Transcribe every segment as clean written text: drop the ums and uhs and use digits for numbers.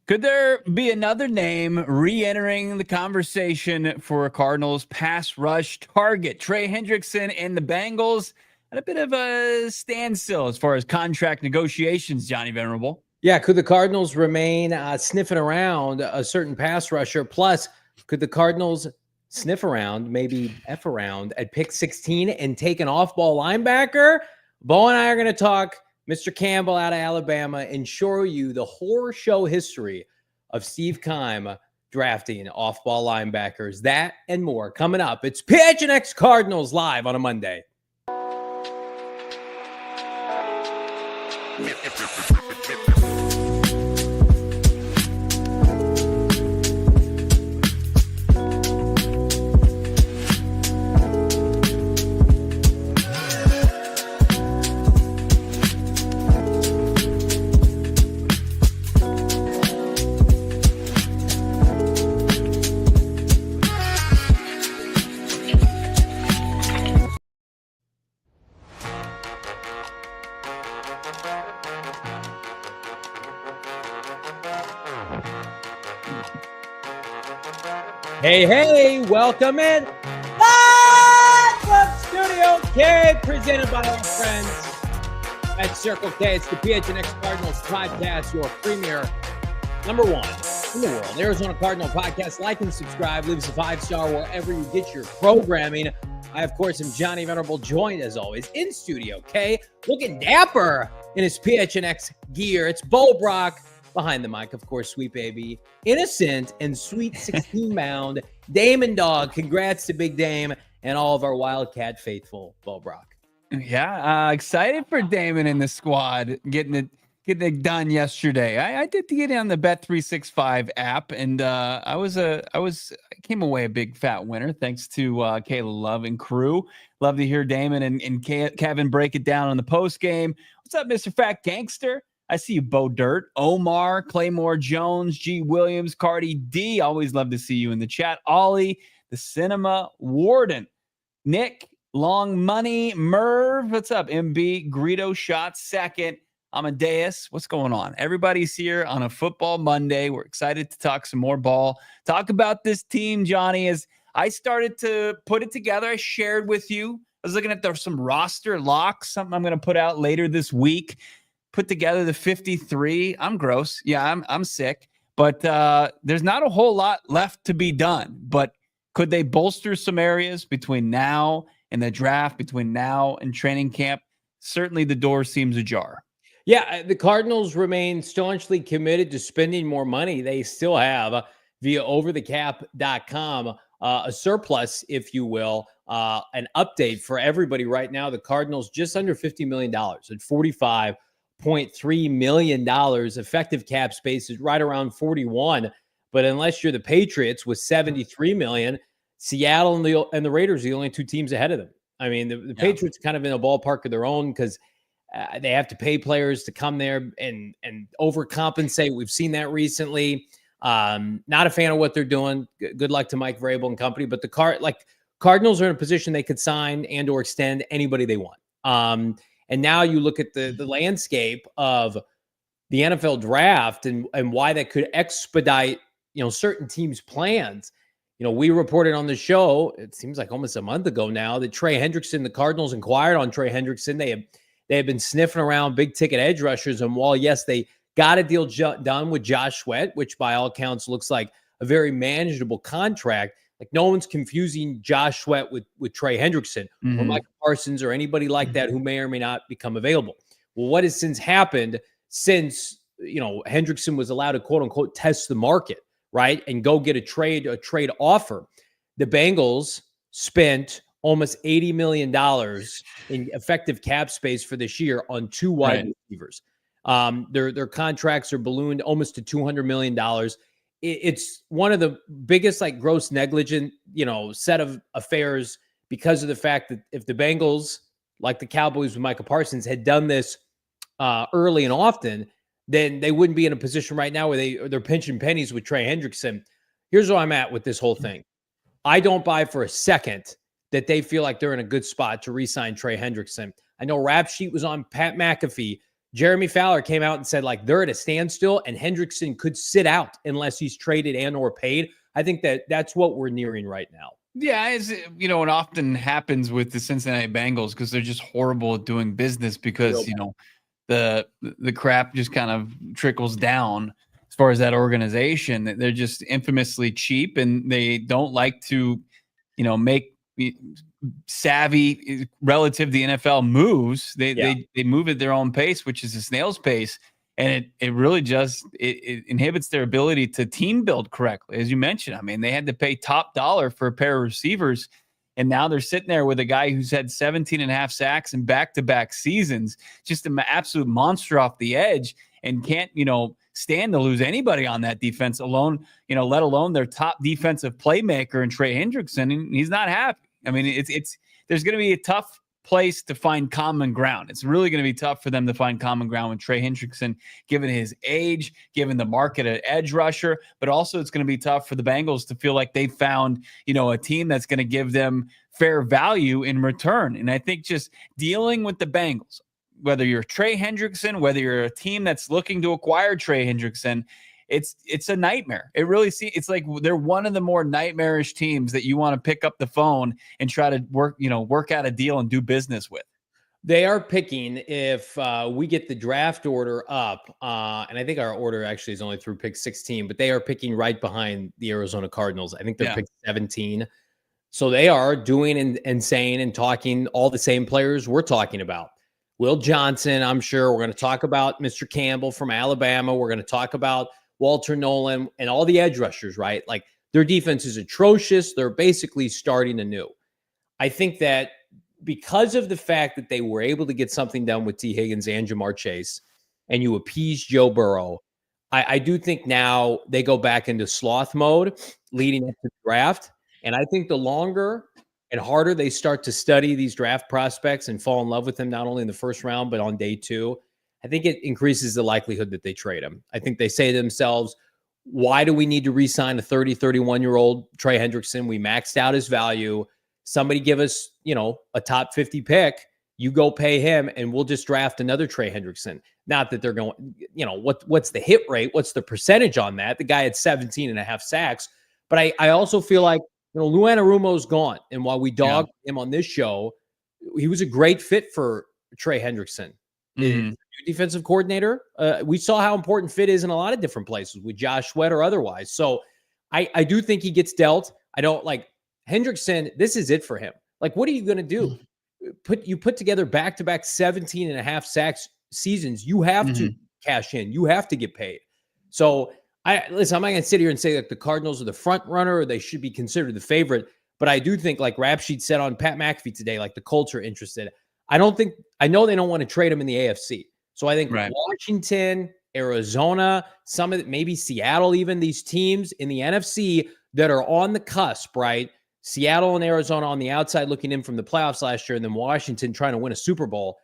Could there be another name re-entering the conversation for a Cardinals pass rush target? Trey Hendrickson and the Bengals at a bit of a standstill as far as contract negotiations, Johnny Venerable. Yeah, could the Cardinals remain sniffing around a certain pass rusher? Plus, could the Cardinals sniff around, maybe F around at pick 16 and take an off-ball linebacker? Bo and I are going to talk Mr. Campbell out of Alabama and show you the horror show history of Steve Keim drafting off-ball linebackers. That and more coming up. It's PHNX Cardinals live on a Monday. Hey, welcome in. Live from Studio K, presented by our friends at Circle K. It's the PHNX Cardinals podcast, your premier #1 in the world. Arizona Cardinal podcast. Like and subscribe. Leave us a 5-star wherever you get your programming. I, of course, am Johnny Venerable, joined as always in Studio K, looking dapper in his PHNX gear. It's Brack. Behind the mic, of course, sweet baby, innocent and sweet 16 mound, Damon Dawg. Congrats to Big Dame and all of our Wildcat faithful, Brack. Yeah, excited for Damon in the squad, getting it done yesterday. I did get it on the Bet365 app, and I came away a big fat winner thanks to Kayla Love and crew. Love to hear Damon and Kevin break it down on the post game. What's up, Mr. Fat Gangster? I see you, Bo Dirt, Omar, Claymore Jones, G. Williams, Cardi D. Always love to see you in the chat. Ollie, the Cinema Warden, Nick, Long Money, Merv. What's up, MB? Greedo shot second. Amadeus, what's going on? Everybody's here on a football Monday. We're excited to talk some more ball. Talk about this team, Johnny. As I started to put it together, I shared with you. I was looking at some roster locks, something I'm going to put out later this week. Put together the 53. I'm gross. Yeah, I'm sick. But there's not a whole lot left to be done. But could they bolster some areas between now and the draft, between now and training camp? Certainly the door seems ajar. Yeah, the Cardinals remain staunchly committed to spending more money. They still have, via overthecap.com, a surplus, if you will, an update for everybody right now. The Cardinals just under $50 million at $45.3 million. Effective cap space is right around 41. But unless you're the Patriots with $73 million, Seattle and the Raiders are the only two teams ahead of them. I mean, the Patriots kind of in a ballpark of their own because they have to pay players to come there and overcompensate. We've seen that recently. Not a fan of what they're doing. Good luck to Mike Vrabel and company. But the Cardinals are in a position they could sign and or extend anybody they want. And now you look at the landscape of the NFL draft and why that could expedite, certain teams' plans. We reported on the show, it seems like almost a month ago now, that Trey Hendrickson, the Cardinals inquired on Trey Hendrickson. They have been sniffing around big ticket edge rushers. And while, yes, they got a deal done with Josh Sweat, which by all accounts looks like a very manageable contract, like no one's confusing Josh Sweat with Trey Hendrickson or Michael Parsons or anybody like that who may or may not become available. Well, what has since happened since, Hendrickson was allowed to quote unquote test the market, right? And go get a trade offer. The Bengals spent almost $80 million in effective cap space for this year on two wide receivers. Their contracts are ballooned almost to $200 million. It's one of the biggest, gross negligent, set of affairs because of the fact that if the Bengals, like the Cowboys with Michael Parsons, had done this early and often, then they wouldn't be in a position right now where they're pinching pennies with Trey Hendrickson. Here's where I'm at with this whole thing. I don't buy for a second that they feel like they're in a good spot to re-sign Trey Hendrickson. I know Rap Sheet was on Pat McAfee Jeremy Fowler came out and said, like, they're at a standstill and Hendrickson could sit out unless he's traded and or paid. I think that's what we're nearing right now. Yeah, as you know, it often happens with the Cincinnati Bengals because they're just horrible at doing business because, you know, the crap just kind of trickles down as far as that organization. They're just infamously cheap and they don't like to, you know, make savvy relative to the NFL moves. They move at their own pace, which is a snail's pace. And it really just it inhibits their ability to team build correctly. As you mentioned, I mean, they had to pay top dollar for a pair of receivers. And now they're sitting there with a guy who's had 17 and a half sacks in back-to-back seasons, just an absolute monster off the edge and can't, you know, stand to lose anybody on that defense alone, you know, let alone their top defensive playmaker in Trey Hendrickson. And he's not happy. I mean, it's there's going to be a tough place to find common ground. It's really going to be tough for them to find common ground with Trey Hendrickson, given his age, given the market at edge rusher, but also it's going to be tough for the Bengals to feel like they found, you know, a team that's going to give them fair value in return. And I think just dealing with the Bengals, whether you're Trey Hendrickson, whether you're a team that's looking to acquire Trey Hendrickson, it's a nightmare. It really it's like they're one of the more nightmarish teams that you want to pick up the phone and try to work out a deal and do business with. They are picking if we get the draft order up, and I think our order actually is only through pick 16, but they are picking right behind the Arizona Cardinals. I think they're pick 17. So they are doing and saying and talking all the same players we're talking about. Will Johnson, I'm sure. We're going to talk about Mr. Campbell from Alabama. We're going to talk about Walter Nolan and all the edge rushers, right? Like their defense is atrocious. They're basically starting anew. I think that because of the fact that they were able to get something done with T. Higgins and Jamar Chase, and you appease Joe Burrow, I do think now they go back into sloth mode leading up to the draft. And I think the longer and harder they start to study these draft prospects and fall in love with them, not only in the first round, but on day 2, I think it increases the likelihood that they trade him. I think they say to themselves, why do we need to re-sign a 30, 31-year-old Trey Hendrickson? We maxed out his value. Somebody give us, you know, a top 50 pick. You go pay him and we'll just draft another Trey Hendrickson. Not that they're going, you know, what's the hit rate? What's the percentage on that? The guy had 17 and a half sacks. But I also feel like, you know, Lou Anarumo's gone. And while we dogged him on this show, he was a great fit for Trey Hendrickson. Mm-hmm. Defensive coordinator. We saw how important fit is in a lot of different places with Josh Sweat or otherwise. So I do think he gets dealt. I don't like Hendrickson. This is it for him. Like, what are you going to do? Put together back-to-back 17 and a half sacks seasons. You have to cash in. You have to get paid. So listen, I'm not going to sit here and say that the Cardinals are the front runner or they should be considered the favorite. But I do think, like Rap Sheet said on Pat McAfee today, like the Colts are interested. I know they don't want to trade him in the AFC. So I think Washington, Arizona, some of maybe Seattle, even these teams in the NFC that are on the cusp, right? Seattle and Arizona on the outside looking in from the playoffs last year, and then Washington trying to win a Super Bowl.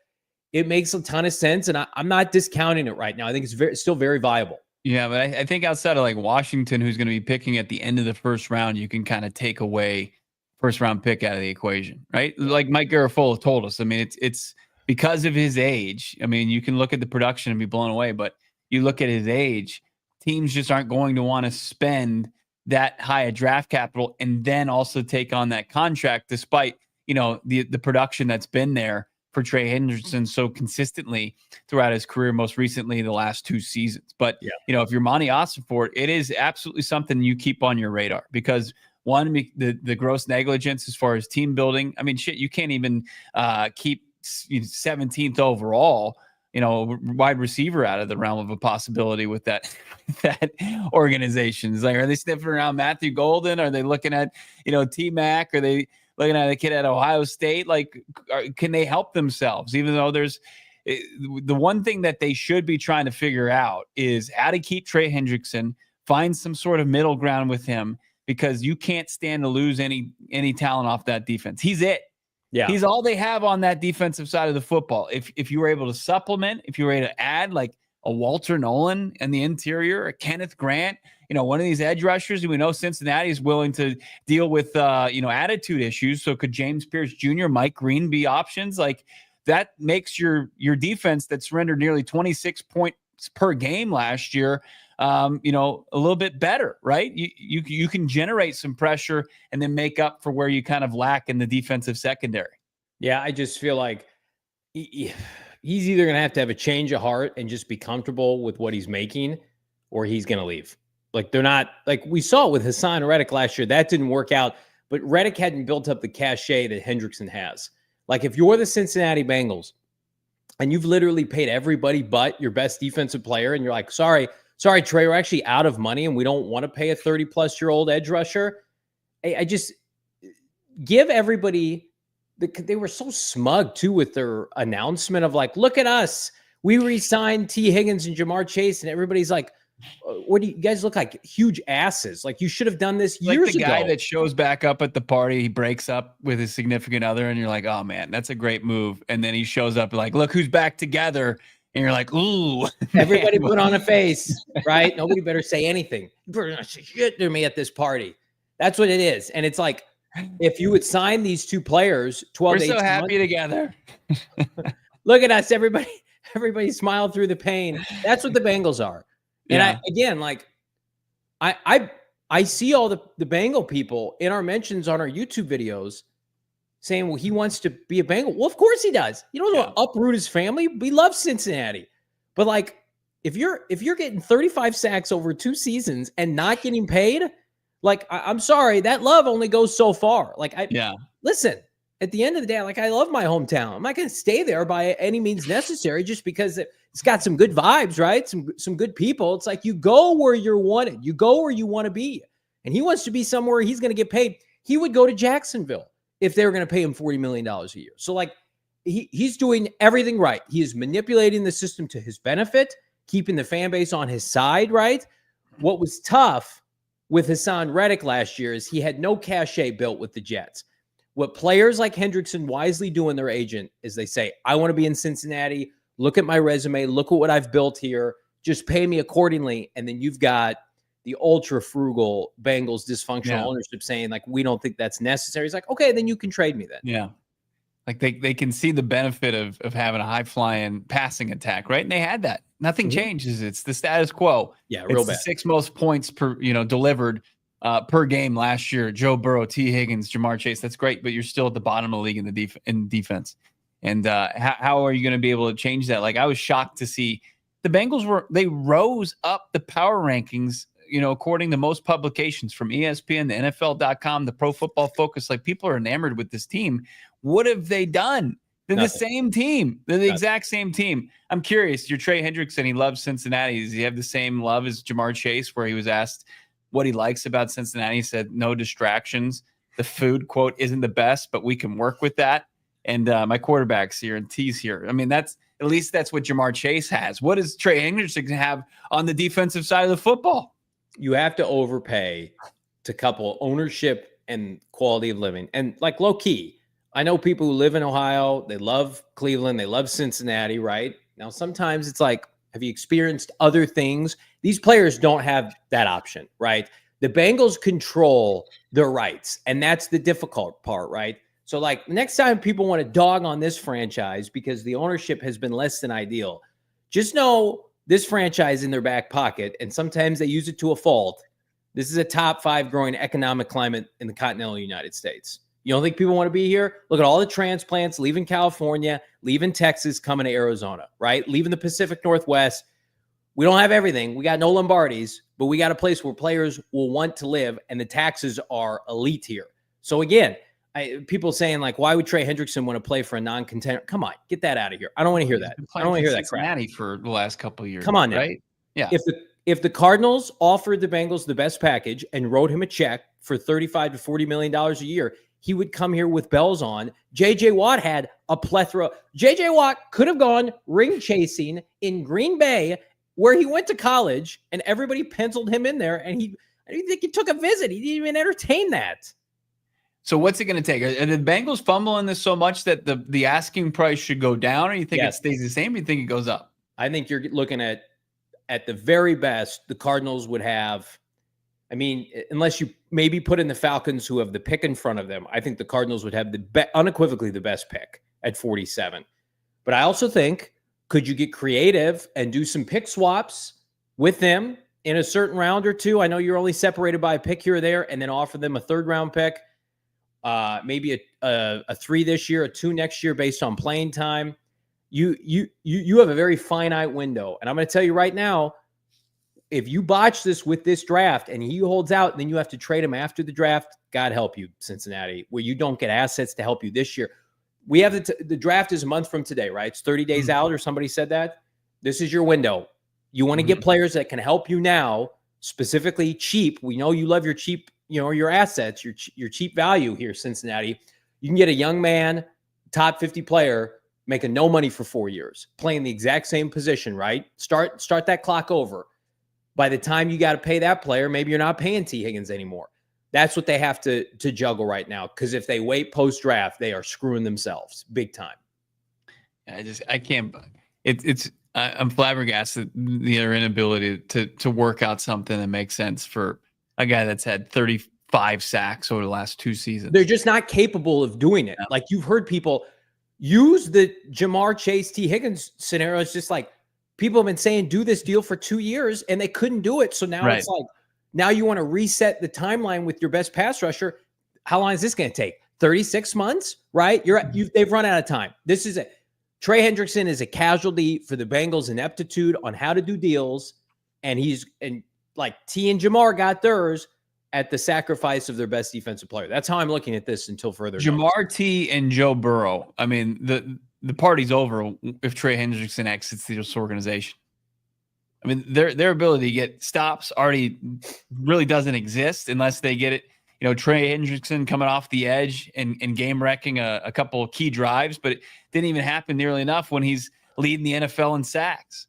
It makes a ton of sense, and I'm not discounting it right now. I think it's still very viable. Yeah, but I think outside of like Washington, who's going to be picking at the end of the first round, you can kind of take away first round pick out of the equation, right? Like Mike Garafolo told us. I mean, it's because of his age. I mean, you can look at the production and be blown away, but you look at his age, teams just aren't going to want to spend that high a draft capital and then also take on that contract, despite, you know, the production that's been there for Trey Hendrickson so consistently throughout his career, most recently the last 2 seasons. But, you know, if you're Monti Ossenfort, it is absolutely something you keep on your radar because one, the gross negligence as far as team building. I mean, shit, you can't even keep 17th overall, you know, wide receiver out of the realm of a possibility with that organization. It's like, are they sniffing around Matthew Golden? Are they looking at, you know, T-Mac? Are they looking at a kid at Ohio State? Like, can they help themselves? Even though there's the one thing that they should be trying to figure out is how to keep Trey Hendrickson, find some sort of middle ground with him, because you can't stand to lose any talent off that defense. He's it. Yeah. He's all they have on that defensive side of the football. If you were able to supplement, if you were able to add like a Walter Nolan in the interior, a Kenneth Grant, you know, one of these edge rushers, we know Cincinnati is willing to deal with, you know, attitude issues. So could James Pierce Jr., Mike Green be options? Like, that makes your defense that surrendered nearly 26 points per game last year, a little bit better, right? You can generate some pressure and then make up for where you kind of lack in the defensive secondary. Yeah, I just feel like he's either going to have a change of heart and just be comfortable with what he's making, or he's going to leave. Like, they're not, like we saw with Haason Reddick last year, that didn't work out, but Reddick hadn't built up the cachet that Hendrickson has. Like, if you're the Cincinnati Bengals and you've literally paid everybody but your best defensive player, and you're like, sorry, Trey, we're actually out of money and we don't want to pay a 30-plus-year-old edge rusher. I just give everybody, they were so smug too with their announcement of like, look at us, we re-signed T. Higgins and Jamar Chase, and everybody's like, what do you guys look like? Huge asses. Like, you should have done this years ago. Like the guy that shows back up at the party, he breaks up with his significant other, and you're like, oh man, that's a great move. And then he shows up like, look who's back together. And you're like, ooh. Everybody put on a face, right? Nobody better say anything. You better not say shit to me at this party. That's what it is. And it's like, if you would sign these two players 12 to 18 months. We're so happy months, together. Look at us, everybody smile through the pain. That's what the Bengals are. And I see all the Bengal people in our mentions on our YouTube videos saying, well, he wants to be a Bengal. Well, of course he does. You don't want to uproot his family. We love Cincinnati. But like, if you're getting 35 sacks over 2 seasons and not getting paid, like, I'm sorry, that love only goes so far. Like, listen, at the end of the day, like, I love my hometown. I'm not going to stay there by any means necessary just because it's got some good vibes, right? Some good people. It's like, you go where you're wanted. You go where you want to be. And he wants to be somewhere he's going to get paid. He would go to Jacksonville if they were going to pay him $40 million a year. So like, he's doing everything right. He is manipulating the system to his benefit, keeping the fan base on his side, right? What was tough with Haason Reddick last year is he had no cachet built with the Jets. What players like Hendrickson wisely do in their agent is they say, I want to be in Cincinnati. Look at my resume. Look at what I've built here. Just pay me accordingly. And then you've got the ultra frugal Bengals dysfunctional ownership saying, like, we don't think that's necessary. It's like, okay, then you can trade me then. Yeah. Like they can see the benefit of having a high flying passing attack, right? And they had that. Nothing changes. It's the status quo. Yeah, real bad. The 6 most points per, delivered per game last year. Joe Burrow, T. Higgins, Jamar Chase. That's great, but you're still at the bottom of the league in defense. And how are you going to be able to change that? Like, I was shocked to see the Bengals they rose up the power rankings, according to most publications from ESPN, the NFL.com, the Pro Football Focus. Like, people are enamored with this team. What have they done? They're the same team. They're the exact same team. I'm curious. You're Trey Hendrickson. He loves Cincinnati. Does he have the same love as Jamar Chase, where he was asked what he likes about Cincinnati? He said, no distractions. The food, quote, isn't the best, but we can work with that. And my quarterback's here and T's here. I mean, that's what Jamar Chase has. What does Trey Hendrickson have on the defensive side of the football? You have to overpay to couple ownership and quality of living. And like, low key, I know people who live in Ohio, they love Cleveland, they love Cincinnati, right? Now, sometimes it's like, have you experienced other things? These players don't have that option, right? The Bengals control their rights, and that's the difficult part, right? So like, next time people want to dog on this franchise because the ownership has been less than ideal, just know this franchise in their back pocket, and sometimes they use it to a fault. This is a top 5 growing economic climate in the continental United States. You don't think people want to be here? Look at all the transplants leaving California, leaving Texas, coming to Arizona, right? Leaving the Pacific Northwest. We don't have everything. We got no Lombardis, but we got a place where players will want to live, and the taxes are elite here. So again, people saying like, why would Trey Hendrickson want to play for a non-contender? Come on, get that out of here. I don't want to hear that. I don't want to hear that crap. Cincinnati for the last couple of years. Come on now. Right? Yeah. If the Cardinals offered the Bengals the best package and wrote him a check for $35 to $40 million a year, he would come here with bells on. J.J. Watt had a plethora. J.J. Watt could have gone ring chasing in Green Bay, where he went to college, and everybody penciled him in there, and I didn't think he took a visit. He didn't even entertain that. So what's it going to take? Are the Bengals fumbling this so much that the asking price should go down, or you think it stays the same, or you think it goes up? I think you're looking at the very best, the Cardinals would have, I mean, unless you maybe put in the Falcons who have the pick in front of them, I think the Cardinals would have unequivocally the best pick at 47. But I also think, could you get creative and do some pick swaps with them in a certain round or two? I know you're only separated by a pick here or there, and then offer them a 3rd round pick, maybe a 3 this year, a 2 next year based on playing time. You have a very finite window. And I'm going to tell you right now, if you botch this with this draft and he holds out, then you have to trade him after the draft. God help you, Cincinnati, where you don't get assets to help you this year. We have the draft is a month from today, right? It's 30 days out, or somebody said that. This is your window. You want to get players that can help you now, specifically cheap. We know you love your cheap, your assets, your cheap value here, Cincinnati. You can get a young man, top 50 player, making no money for 4 years, playing the exact same position, right? Start that clock over. By the time you got to pay that player, maybe you're not paying T. Higgins anymore. That's what they have to juggle right now. Because if they wait post-draft, they are screwing themselves big time. I can't. I'm flabbergasted their inability to work out something that makes sense for a guy that's had 35 sacks over the last 2 seasons. They're just not capable of doing it. Yeah. Like, you've heard people use the Jamar Chase, T. Higgins scenario. It's just like, people have been saying, do this deal for 2 years, and they couldn't do it. So now It's like, now you want to reset the timeline with your best pass rusher. How long is this going to take? 36 months, right? They've run out of time. This is it. Trey Hendrickson is a casualty for the Bengals' ineptitude on how to do deals. And like T and Jamar got theirs at the sacrifice of their best defensive player. That's how I'm looking at this until further Jamar, notice. T, and Joe Burrow. I mean, the party's over if Trey Hendrickson exits this organization. I mean, their ability to get stops already really doesn't exist unless they get it. Trey Hendrickson coming off the edge and game wrecking a couple of key drives, but it didn't even happen nearly enough when he's leading the NFL in sacks.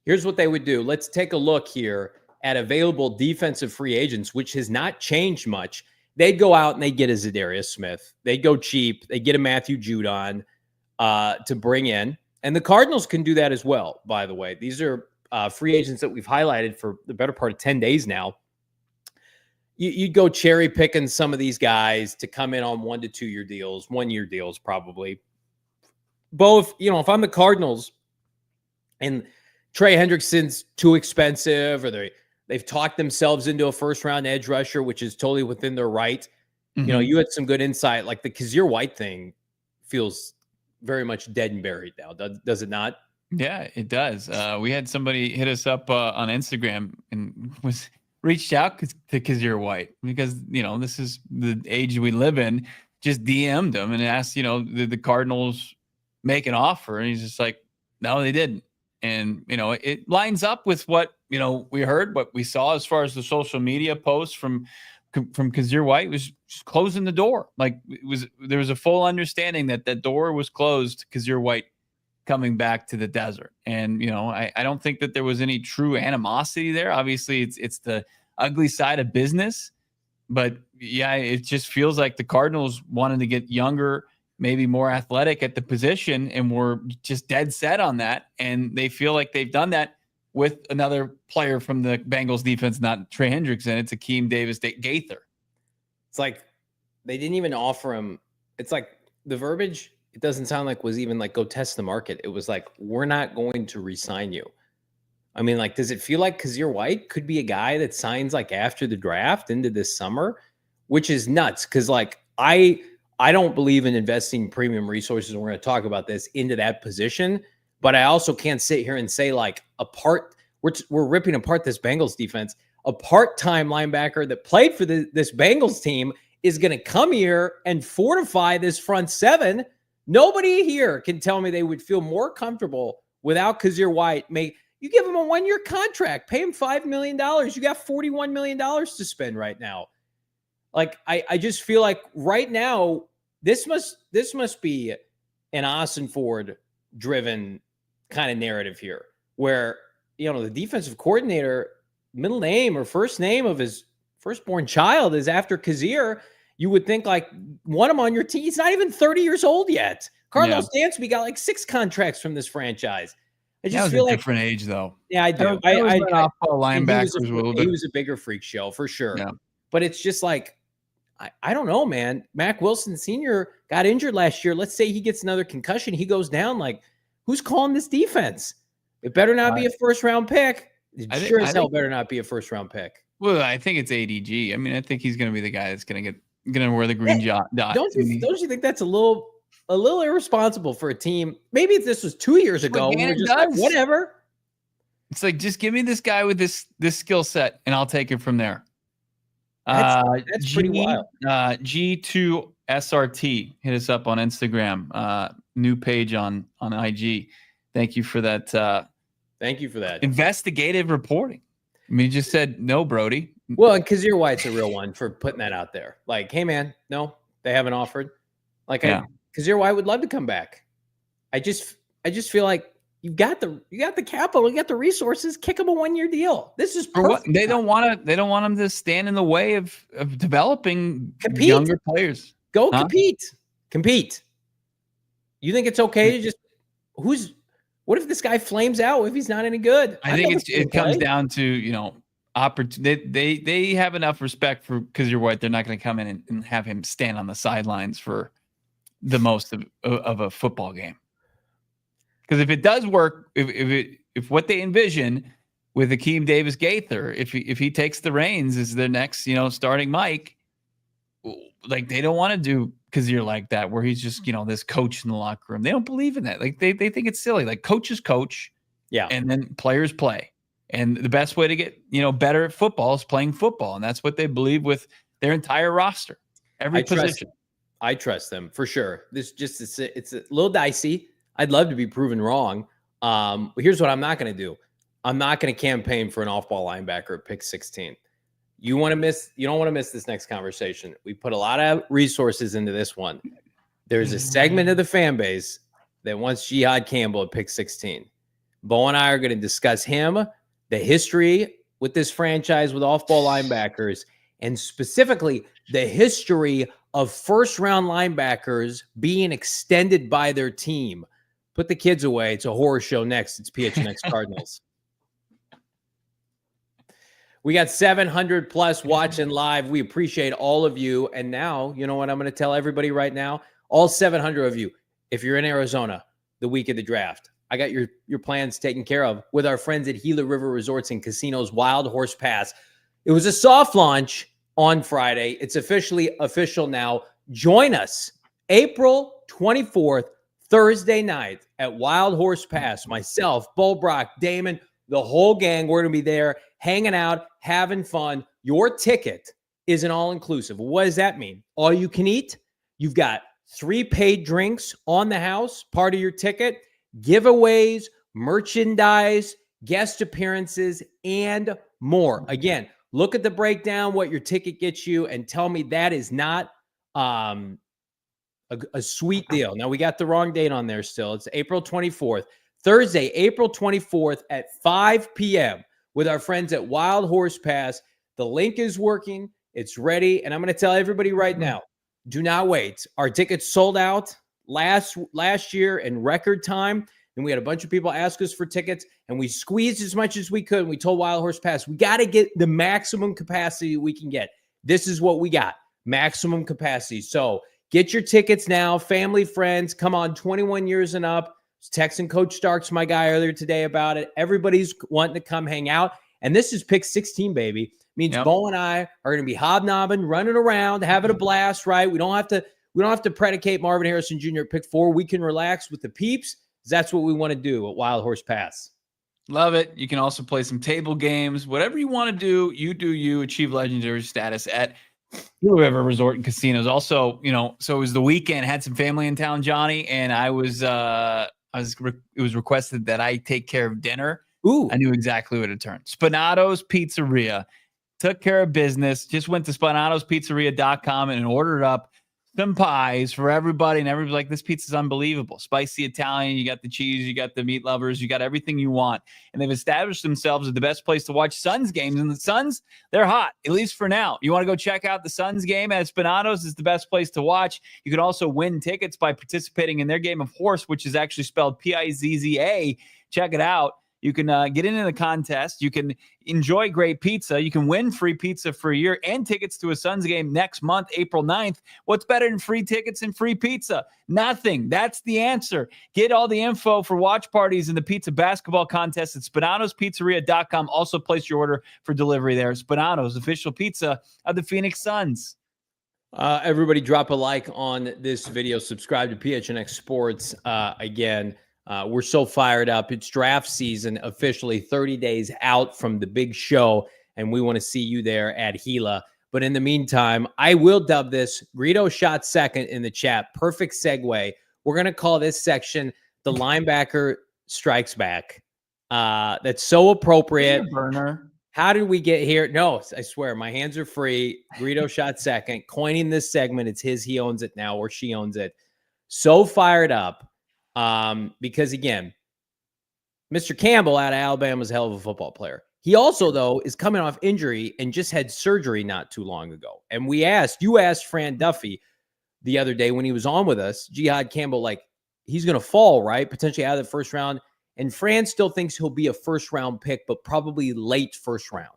Here's what they would do. Let's take a look here at available defensive free agents, which has not changed much. They'd go out and they'd get a Zadarius Smith. They'd go cheap. They get a Matthew Judon to bring in. And the Cardinals can do that as well, by the way. These are free agents that we've highlighted for the better part of 10 days now. You'd go cherry picking some of these guys to come in on 1 to 2 year deals, 1 year deals, probably. Both, if I'm the Cardinals and Trey Hendrickson's too expensive, or they've talked themselves into a 1st round edge rusher, which is totally within their right. Mm-hmm. You had some good insight. Like the Kyzir White thing feels very much dead and buried now. Does it not? Yeah, it does. We had somebody hit us up on Instagram and reached out to Kyzir White because, this is the age we live in. Just DM'd him and asked, did the Cardinals make an offer? And he's just like, no, they didn't. And, it lines up with what, we heard, what we saw as far as the social media posts from Kyzir White was just closing the door. Like there was a full understanding that that door was closed to Kyzir White coming back to the desert. And, I don't think that there was any true animosity there. Obviously it's the ugly side of business, but yeah, it just feels like the Cardinals wanted to get younger, maybe more athletic at the position, and were just dead set on that. And they feel like they've done that with another player from the Bengals defense, not Trey Hendrickson. It's Akeem Davis-Gaither. It's like they didn't even offer him. It's like the verbiage, it doesn't sound like was even like, go test the market. It was like, we're not going to re-sign you. I mean, like, does it feel like Kyzir White could be a guy that signs like after the draft into this summer, which is nuts? Because like I don't believe in investing premium resources, and we're going to talk about this, into that position. But I also can't sit here and say like we're ripping apart this Bengals defense. A part-time linebacker that played for this Bengals team is going to come here and fortify this front seven. Nobody here can tell me they would feel more comfortable without Kyzir White. You give him a 1-year contract, pay him $5 million. You got $41 million to spend right now. Like, I just feel like right now, this must be an Ossenfort driven kind of narrative here, where, the defensive coordinator, middle name or first name of his firstborn child is after Kyzir. You would think like, want him on your team. He's not even 30 years old yet. Carlos Dansby got like 6 contracts from this franchise. I just feel like different age though. Yeah, I do. Linebackers he was a bigger freak show for sure. Yeah. But it's just like, I don't know, man. Mack Wilson Sr. got injured last year. Let's say he gets another concussion. He goes down. Like, Who's calling this defense? It better not be a first-round pick. It sure as hell better not be a first-round pick. Well, I think it's ADG. I mean, I think he's going to be the guy that's going to wear the green dot. Don't you think that's a little irresponsible for a team? Maybe if this was 2 years ago, we were just like, whatever. It's like, just give me this guy with this skill set, and I'll take it from there. That's pretty wild. G2SRT hit us up on Instagram. New page on IG. Thank you for that. Thank you for that investigative reporting. I mean, you just said no, Brody. Well, and Kyzir White's a real one for putting that out there. Like, hey, man, no, they haven't offered. Like, Kyzir White would love to come back. I just feel like you got the capital, you got the resources. Kick him a 1-year deal. This is perfect. They don't want him to stand in the way of developing younger players. Go compete. You think it's okay to just what if this guy flames out if he's not any good? I think it comes down to, opportunity. They have enough respect for Kyzir White. They're not going to come in and have him stand on the sidelines for the most of a football game. Because if it does work, if what they envision with Akeem Davis Gaither, if he takes the reins as their next, starting Mike, like, they don't want to do Kyzir like that, where he's just, this coach in the locker room. They don't believe in that. Like, they think it's silly. Like, coaches coach, and then players play. And the best way to get, better at football is playing football. And that's what they believe with their entire roster. Every position. I trust them for sure. It's a little dicey. I'd love to be proven wrong. Here's what I'm not going to do. I'm not going to campaign for an off-ball linebacker at pick 16. You don't want to miss this next conversation. We put a lot of resources into this one. There's a segment of the fan base that wants Jihaad Campbell at pick 16. Bo and I are going to discuss him, the history with this franchise with off-ball linebackers, and specifically the history of first-round linebackers being extended by their team. Put the kids away. It's a horror show next. It's PHNX Cardinals. We got 700 plus watching live. We appreciate all of you. And now, you know what I'm going to tell everybody right now? All 700 of you, if you're in Arizona the week of the draft, I got your plans taken care of with our friends at Gila River Resorts and Casinos Wild Horse Pass. It was a soft launch on Friday. It's officially official now. Join us April 24th, Thursday night at Wild Horse Pass. Myself, Brack, Damon, the whole gang, we're going to be there hanging out, having fun. Your ticket is an all-inclusive. What does that mean? All you can eat. You've got 3 paid drinks on the house, part of your ticket, giveaways, merchandise, guest appearances, and more. Again, look at the breakdown, what your ticket gets you, and tell me that is not a sweet deal. Now, we got the wrong date on there still. It's April 24th. Thursday, April 24th at 5 p.m. with our friends at Wild Horse Pass. The link is working. It's ready. And I'm going to tell everybody right now, do not wait. Our tickets sold out last year in record time. And we had a bunch of people ask us for tickets, and we squeezed as much as we could. And we told Wild Horse Pass, we got to get the maximum capacity we can get. This is what we got, maximum capacity. So get your tickets now, family, friends. Come on, 21 years and up. Texting Coach Starks, my guy, earlier today about it. Everybody's wanting to come hang out. And this is pick 16, baby. Means Bo and I are going to be hobnobbing, running around, having a blast, right? We don't have to predicate Marvin Harrison Jr. at pick 4. We can relax with the peeps. That's what we want to do at Wild Horse Pass. Love it. You can also play some table games. Whatever you want to do, you achieve legendary status at Gila River Resort and Casinos. Also, so it was the weekend, had some family in town, Johnny, and it was requested that I take care of dinner. Ooh. I knew exactly what to turn. Spanato's Pizzeria took care of business. Just went to SpanatosPizzeria.com and ordered up some pies for everybody. And everybody's like, this pizza's unbelievable. Spicy Italian. You got the cheese. You got the meat lovers. You got everything you want. And they've established themselves as the best place to watch Suns games. And the Suns, they're hot, at least for now. You want to go check out the Suns game at Spanatos is the best place to watch. You could also win tickets by participating in their game of horse, which is actually spelled Pizza. Check it out. You can get into the contest. You can enjoy great pizza. You can win free pizza for a year and tickets to a Suns game next month, April 9th. What's better than free tickets and free pizza? Nothing. That's the answer. Get all the info for watch parties and the pizza basketball contest at Spinato'sPizzeria.com. Also place your order for delivery there. Spinato's, official pizza of the Phoenix Suns. Everybody drop a like on this video. Subscribe to PHNX Sports. Again, we're so fired up. It's draft season, officially 30 days out from the big show, and we want to see you there at Gila. But in the meantime, I will dub this Greedo shot second in the chat. Perfect segue. We're going to call this section the linebacker strikes back. That's so appropriate. Burner. How did we get here? No, I swear, my hands are free. Greedo shot second. Coining this segment. It's his. He owns it now, or she owns it. So fired up. Because again, Mr. Campbell out of Alabama is a hell of a football player. He also, though, is coming off injury and just had surgery not too long ago. And you asked Fran Duffy the other day when he was on with us, Jihaad Campbell, like, he's going to fall, right? Potentially out of the first round. And Fran still thinks he'll be a first round pick, but probably late first round.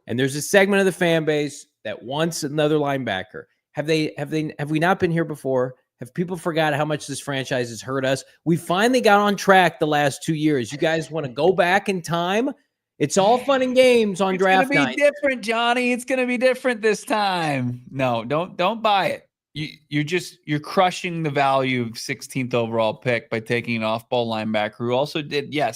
And there's a segment of the fan base that wants another linebacker. Have we not been here before? Have people forgot how much this franchise has hurt us? We finally got on track the last 2 years. You guys want to go back in time? It's all fun and games on draft night. It's going to be different, Johnny. It's going to be different this time. No, don't buy it. You're crushing the value of 16th overall pick by taking an off-ball linebacker who also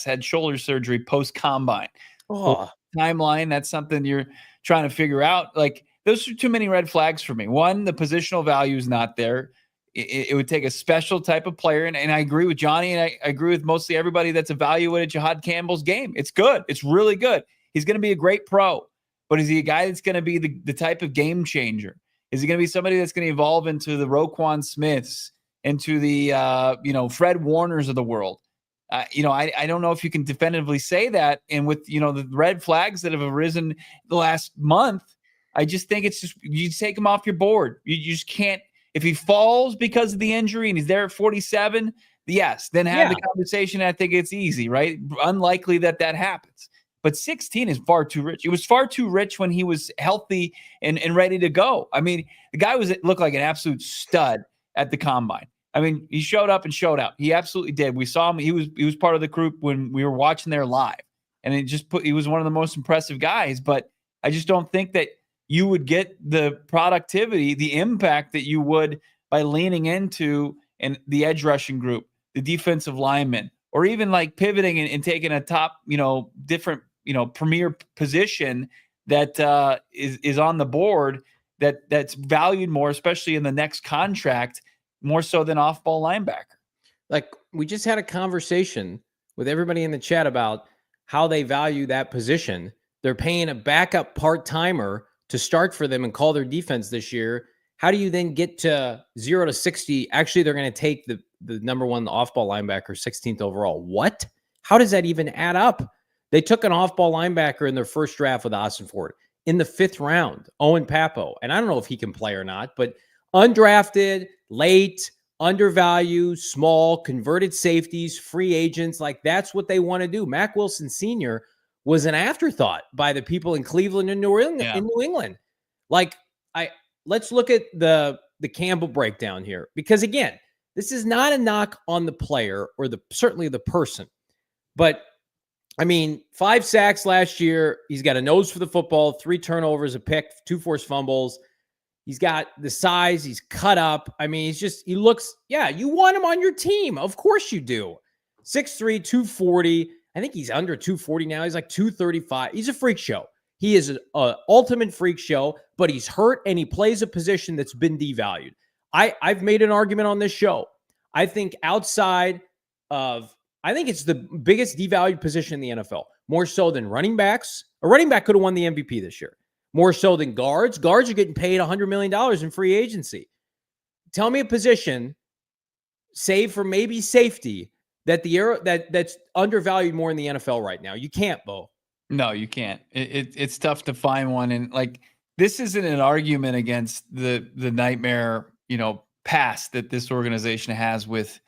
had shoulder surgery post-combine. Timeline, that's something you're trying to figure out. Like, those are too many red flags for me. One, the positional value is not there. It would take a special type of player. And I agree with Johnny, and I agree with mostly everybody that's evaluated Jihaad Campbell's game. It's good. It's really good. He's going to be a great pro. But is he a guy that's going to be the type of game changer? Is he going to be somebody that's going to evolve into the Roquan Smiths, into the Fred Warners of the world? I don't know if you can definitively say that. And with the red flags that have arisen the last month, I just think it's just you take him off your board. You just can't. If he falls because of the injury and he's there at 47, yes, then have the conversation. I think it's easy, right? Unlikely that happens. But 16 is far too rich. It was far too rich when he was healthy and ready to go. I mean, the guy looked like an absolute stud at the combine. I mean, he showed up and showed out. He absolutely did. We saw him. He was part of the group when we were watching there live. And he was one of the most impressive guys. But I just don't think that you would get the productivity, the impact that you would by leaning into the edge rushing group, the defensive linemen, or even like pivoting and taking a top, different, premier position that is on the board that's valued more, especially in the next contract, more so than off-ball linebacker. Like, we just had a conversation with everybody in the chat about how they value that position. They're paying a backup part-timer to start for them and call their defense this year. How do you then get to 0 to 60? Actually, they're going to take the number one off-ball linebacker, 16th overall. What? How does that even add up? They took an off-ball linebacker in their first draft with Ossenfort in the 5th round, Owen Papo. And I don't know if he can play or not, but undrafted, late, undervalued, small, converted safeties, free agents, like that's what they want to do. Mack Wilson Sr. was an afterthought by the people in Cleveland and New England. Like, let's look at the Campbell breakdown here, because again, this is not a knock on the player or certainly the person, but I mean, 5 sacks last year. He's got a nose for the football, 3 turnovers, a pick, 2 forced fumbles. He's got the size. He's cut up. I mean, he looks, you want him on your team. Of course you do. 6'3", 240. I think he's under 240 now. He's like 235. He's a freak show. He is an ultimate freak show, but he's hurt and he plays a position that's been devalued. I've made an argument on this show. I think I think it's the biggest devalued position in the NFL, more so than running backs. A running back could have won the MVP this year. More so than guards. Guards are getting paid $100 million in free agency. Tell me a position, save for maybe safety, that's undervalued more in the NFL right now. You can't, Bo. No, you can't. It's tough to find one. And like, this isn't an argument against the nightmare, past that this organization has with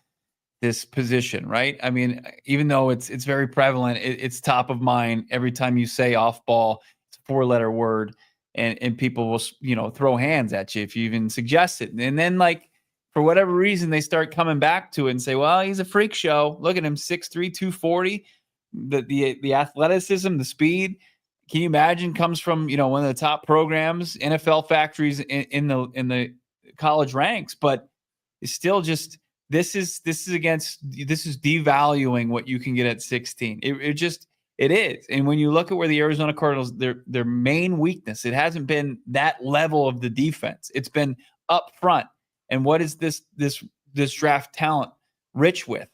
this position, right? I mean, even though it's very prevalent, it's top of mind every time you say off ball. It's a 4-letter word, and people will throw hands at you if you even suggest it. And then like for whatever reason they start coming back to it and say, well, he's a freak show. Look at him, 6'3", 240. The athleticism, the speed. Can you imagine comes from one of the top programs, NFL factories in the college ranks, but it's still just. This is devaluing what you can get at 16. It is. And when you look at where the Arizona Cardinals, their main weakness, it hasn't been that level of the defense. It's been up front. And what is this draft talent rich with?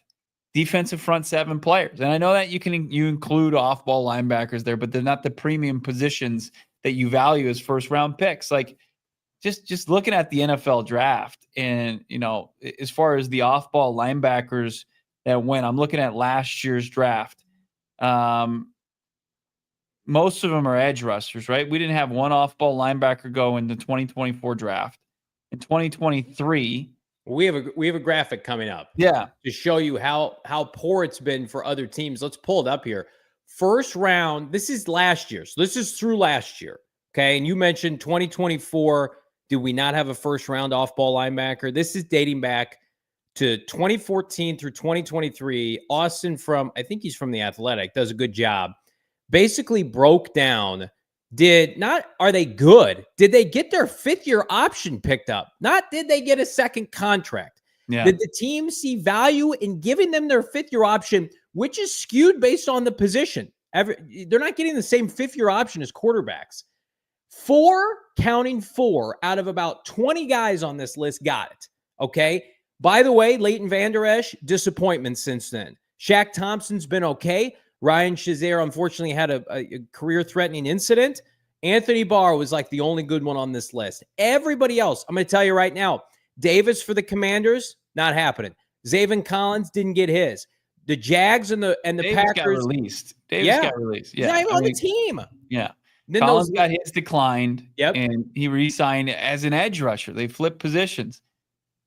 Defensive front 7 players. And I know that you include off-ball linebackers there, but they're not the premium positions that you value as first-round picks. Like just looking at the NFL draft and, as far as the off-ball linebackers that went, I'm looking at last year's draft. Most of them are edge rushers, right? We didn't have one off-ball linebacker go in the 2024 draft. In 2023, we have a graphic coming up. Yeah. To show you how poor it's been for other teams. Let's pull it up here. First round, this is last year. So this is through last year. Okay. And you mentioned 2024. Did we not have a first round off ball linebacker? This is dating back to 2014 through 2023. Austin I think he's from The Athletic, does a good job. Basically broke down. Are they good? Did they get their 5th-year option picked up? Not did they get a second contract? Yeah. Did the team see value in giving them their 5th-year option, which is skewed based on the position? They're not getting the same 5th-year option as quarterbacks. 4 out of about 20 guys on this list got it. Okay. By the way, Leighton Vander Esch, disappointment since then. Shaq Thompson's been okay. Ryan Shazier unfortunately had a career-threatening incident. Anthony Barr was like the only good one on this list. Everybody else, I'm going to tell you right now, Davis for the Commanders, not happening. Zaven Collins didn't get his. The Jags and the Davis Packers got released. Davis got released. Yeah, he's not even on the team. Yeah. Then Collins got his declined. Yep. And he re-signed as an edge rusher. They flipped positions.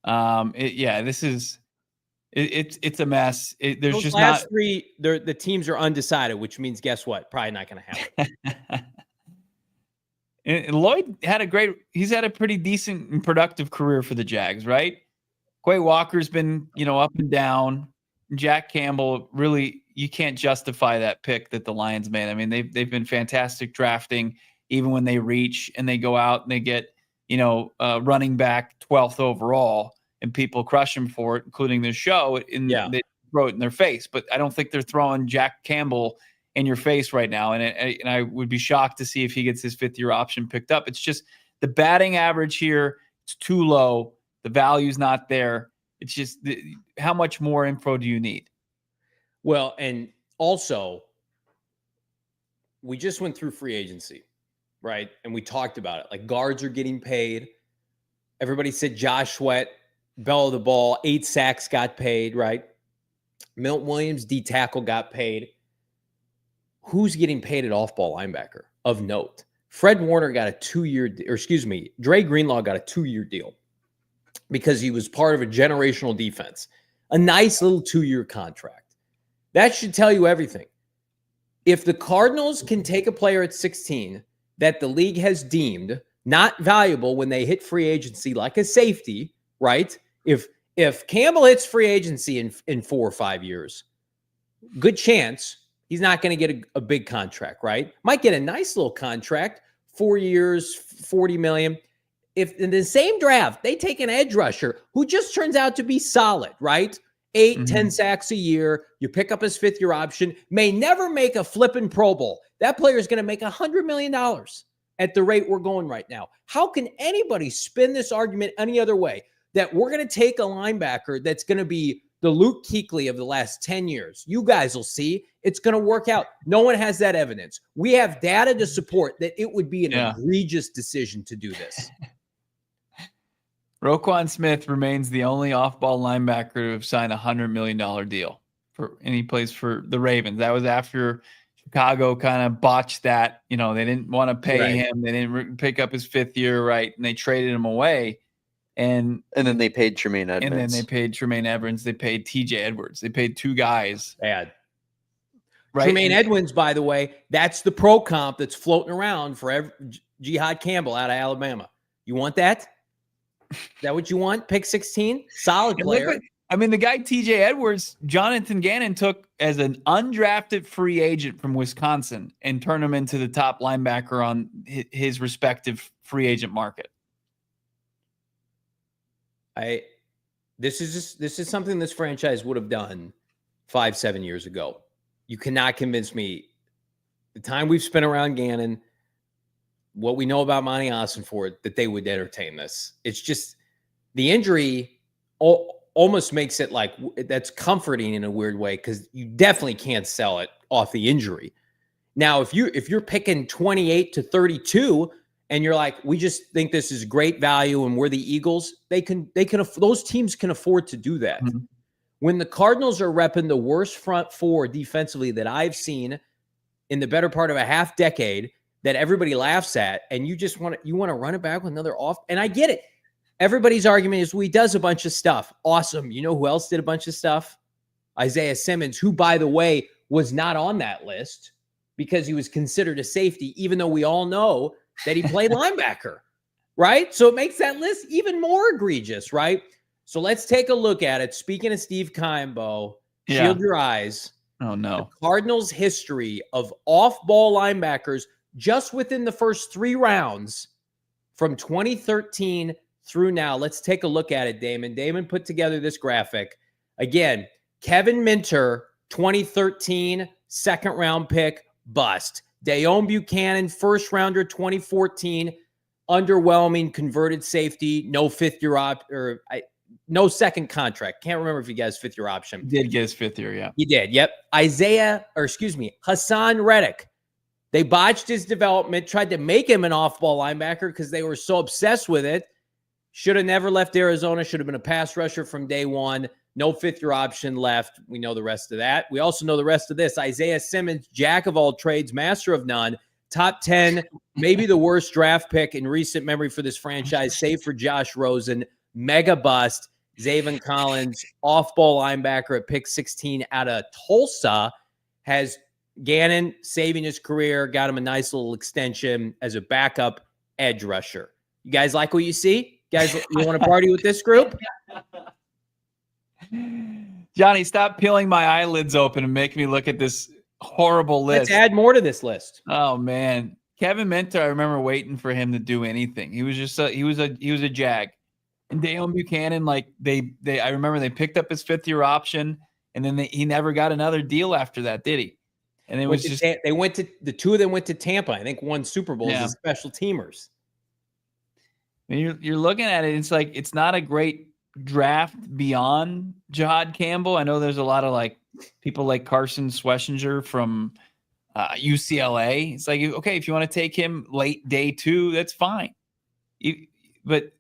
This is it's a mess. There's those just last not 3. The teams are undecided, which means guess what? Probably not going to happen. And Lloyd he's had a pretty decent and productive career for the Jags, right? Quay Walker's been, up and down. Jack Campbell, really, you can't justify that pick that the Lions made. I mean, they've been fantastic drafting, even when they reach and they go out and they get, running back 12th overall, and people crush him for it, including this show. They throw it in their face. But I don't think they're throwing Jack Campbell in your face right now. And I would be shocked to see if he gets his 5th-year option picked up. It's just the batting average here, it's too low. The value's not there. It's just how much more info do you need? Well, and also, we just went through free agency, right? And we talked about it. Like, guards are getting paid. Everybody said Josh Sweat, bell of the ball, 8 sacks got paid, right? Milton Williams, D tackle, got paid. Who's getting paid at off-ball linebacker of note? Fred Warner got a 2-year, Dre Greenlaw got a 2-year deal because he was part of a generational defense. A nice little 2-year contract. That should tell you everything. If the Cardinals can take a player at 16 that the league has deemed not valuable when they hit free agency, like a safety, right? If Campbell hits free agency in 4 or 5 years, good chance he's not going to get a big contract, right? Might get a nice little contract, 4 years, $40 million. If in the same draft, they take an edge rusher who just turns out to be solid, right? 8, 10 sacks a year. You pick up his 5th-year option, may never make a flipping Pro Bowl. That player is going to make $100 million at the rate we're going right now. How can anybody spin this argument any other way? That we're going to take a linebacker that's going to be the Luke Kuechly of the last 10 years. You guys will see it's going to work out. No one has that evidence. We have data to support that it would be an egregious decision to do this. Roquan Smith remains the only off-ball linebacker to have signed a $100 million deal and he plays for the Ravens. That was after Chicago kind of botched that. They didn't want to pay him. They didn't pick up his 5th year, right? And they traded him away. And then they paid Tremaine Edmonds. And then they paid Tremaine Edmonds. They paid TJ Edwards. They paid 2 guys. Bad. Right? Tremaine Edmonds, by the way, that's the pro comp that's floating around for Jihaad Campbell out of Alabama. You want that? Is that what you want? Pick 16? Solid player. The guy TJ Edwards, Jonathan Gannon took as an undrafted free agent from Wisconsin and turned him into the top linebacker on his respective free agent market. This is something this franchise would have done 5-7 years ago. You cannot convince me. The time we've spent around Gannon, what we know about Monti Ossenfort, that they would entertain this. It's just the injury almost makes it like that's comforting in a weird way, because you definitely can't sell it off the injury. Now, if you're picking 28 to 32 and you're like, we just think this is great value and we're the Eagles, those teams can afford to do that. Mm-hmm. When the Cardinals are repping the worst front four defensively that I've seen in the better part of a half decade, that everybody laughs at, and you want to run it back with another off. And I get it. Everybody's argument is, well, he does a bunch of stuff. Awesome. You know who else did a bunch of stuff? Isaiah Simmons, who, by the way, was not on that list because he was considered a safety, even though we all know that he played linebacker, right? So it makes that list even more egregious, right? So let's take a look at it. Speaking of Steve Keimbo, shield your eyes. Oh, no. The Cardinals' history of off-ball linebackers just within the first 3 rounds from 2013 through now. Let's take a look at it, Damon. Damon put together this graphic. Again, Kevin Minter, 2013, second-round pick, bust. Dayon Buchanan, first-rounder, 2014, underwhelming, converted safety, no fifth-year no second contract. Can't remember if he got his 5th-year option. He did get his 5th year, yeah. He did, yep. Hassan Reddick. They botched his development, tried to make him an off-ball linebacker because they were so obsessed with it. Should have never left Arizona. Should have been a pass rusher from day one. No 5th-year option left. We know the rest of that. We also know the rest of this. Isaiah Simmons, jack of all trades, master of none. Top 10, maybe the worst draft pick in recent memory for this franchise, save for Josh Rosen. Mega bust. Zaven Collins, off-ball linebacker at pick 16 out of Tulsa, has Gannon saving his career, got him a nice little extension as a backup edge rusher. You guys like what you see? You guys, you want to party with this group? Johnny, stop peeling my eyelids open and make me look at this horrible list. Let's add more to this list. Oh man, Kevin Minter, I remember waiting for him to do anything. He was just he was a jag. And Dayon Buchanan, I remember they picked up his 5th-year option, and then he never got another deal after that, did he? And it was just the 2 of them went to Tampa. I think won Super Bowls as special teamers. And you're looking at it, it's like it's not a great draft beyond Jihaad Campbell. I know there's a lot of people like Carson Schlesinger from UCLA. It's like, okay, if you want to take him late day 2, that's fine. But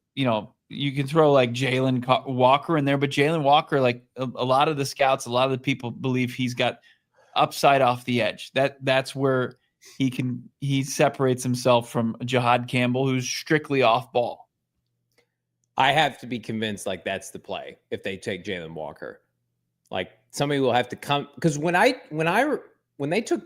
you can throw Jalen Walker in there, but Jalen Walker, a lot of the scouts, a lot of the people believe he's got upside off the edge. That's where he separates himself from Jihaad Campbell, who's strictly off ball. I have to be convinced that's the play if they take Jalen Walker. Somebody will have to come, because when they took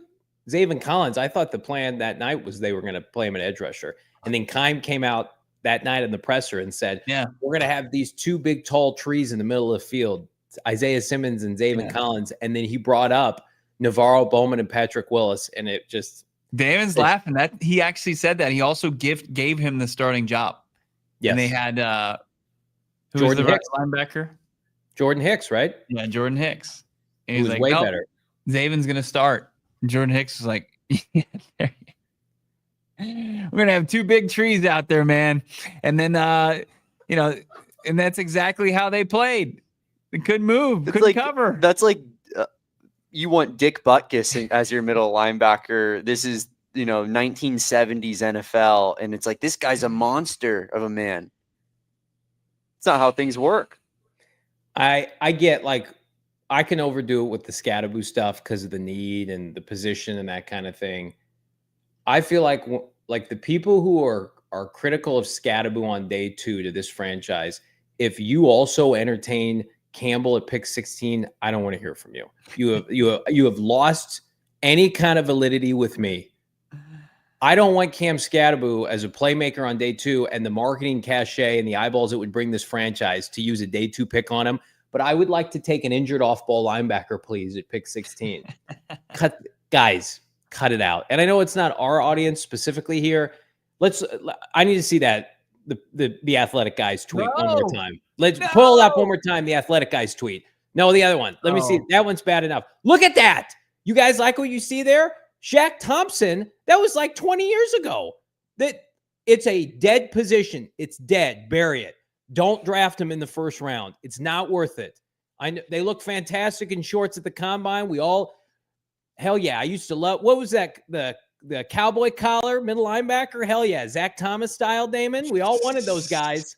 Zaven Collins, I thought the plan that night was they were going to play him an edge rusher, and then Keim came out that night in the presser and said, we're going to have these 2 big tall trees in the middle of the field, Isaiah Simmons and Zaven Collins, and then he brought up Navarro Bowman and Patrick Willis, and it just Damon's laughing that he actually said that. He also gave him the starting job. Yes. And they had who Jordan was the Hicks. linebacker? Jordan Hicks, right? Yeah, Jordan Hicks. And he's way better. Zaven's gonna start. And Jordan Hicks was like, we're gonna have 2 big trees out there, man. And then and that's exactly how they played. They couldn't move, couldn't cover. That's you want Dick Butkus as your middle linebacker. This is 1970s NFL, and it's like, this guy's a monster of a man. It's not how things work. I get I can overdo it with the Scatterboo stuff because of the need and the position and that kind of thing. I feel like the people who are are critical of Scadaboo on day 2 to this franchise, if you also entertain Campbell at pick 16, I don't want to hear from you. You have lost any kind of validity with me. I don't want Cam Scadaboo as a playmaker on day 2 and the marketing cachet and the eyeballs it would bring this franchise to use a day 2 pick on him. But I would like to take an injured off-ball linebacker, please, at pick 16. Cut it out. And I know it's not our audience specifically here. I need to see that the Athletic Guys tweet one more time. Let's pull up one more time the Athletic Guys tweet. No, the other one. Let me see. That one's bad enough. Look at that. You guys like what you see there? Shaq Thompson, that was like 20 years ago. That it's a dead position. It's dead. Bury it. Don't draft him in the first round. It's not worth it. I know they look fantastic in shorts at the combine. Hell yeah. I used to love, what was that? The cowboy collar, middle linebacker. Hell yeah. Zach Thomas style, Damon. We all wanted those guys.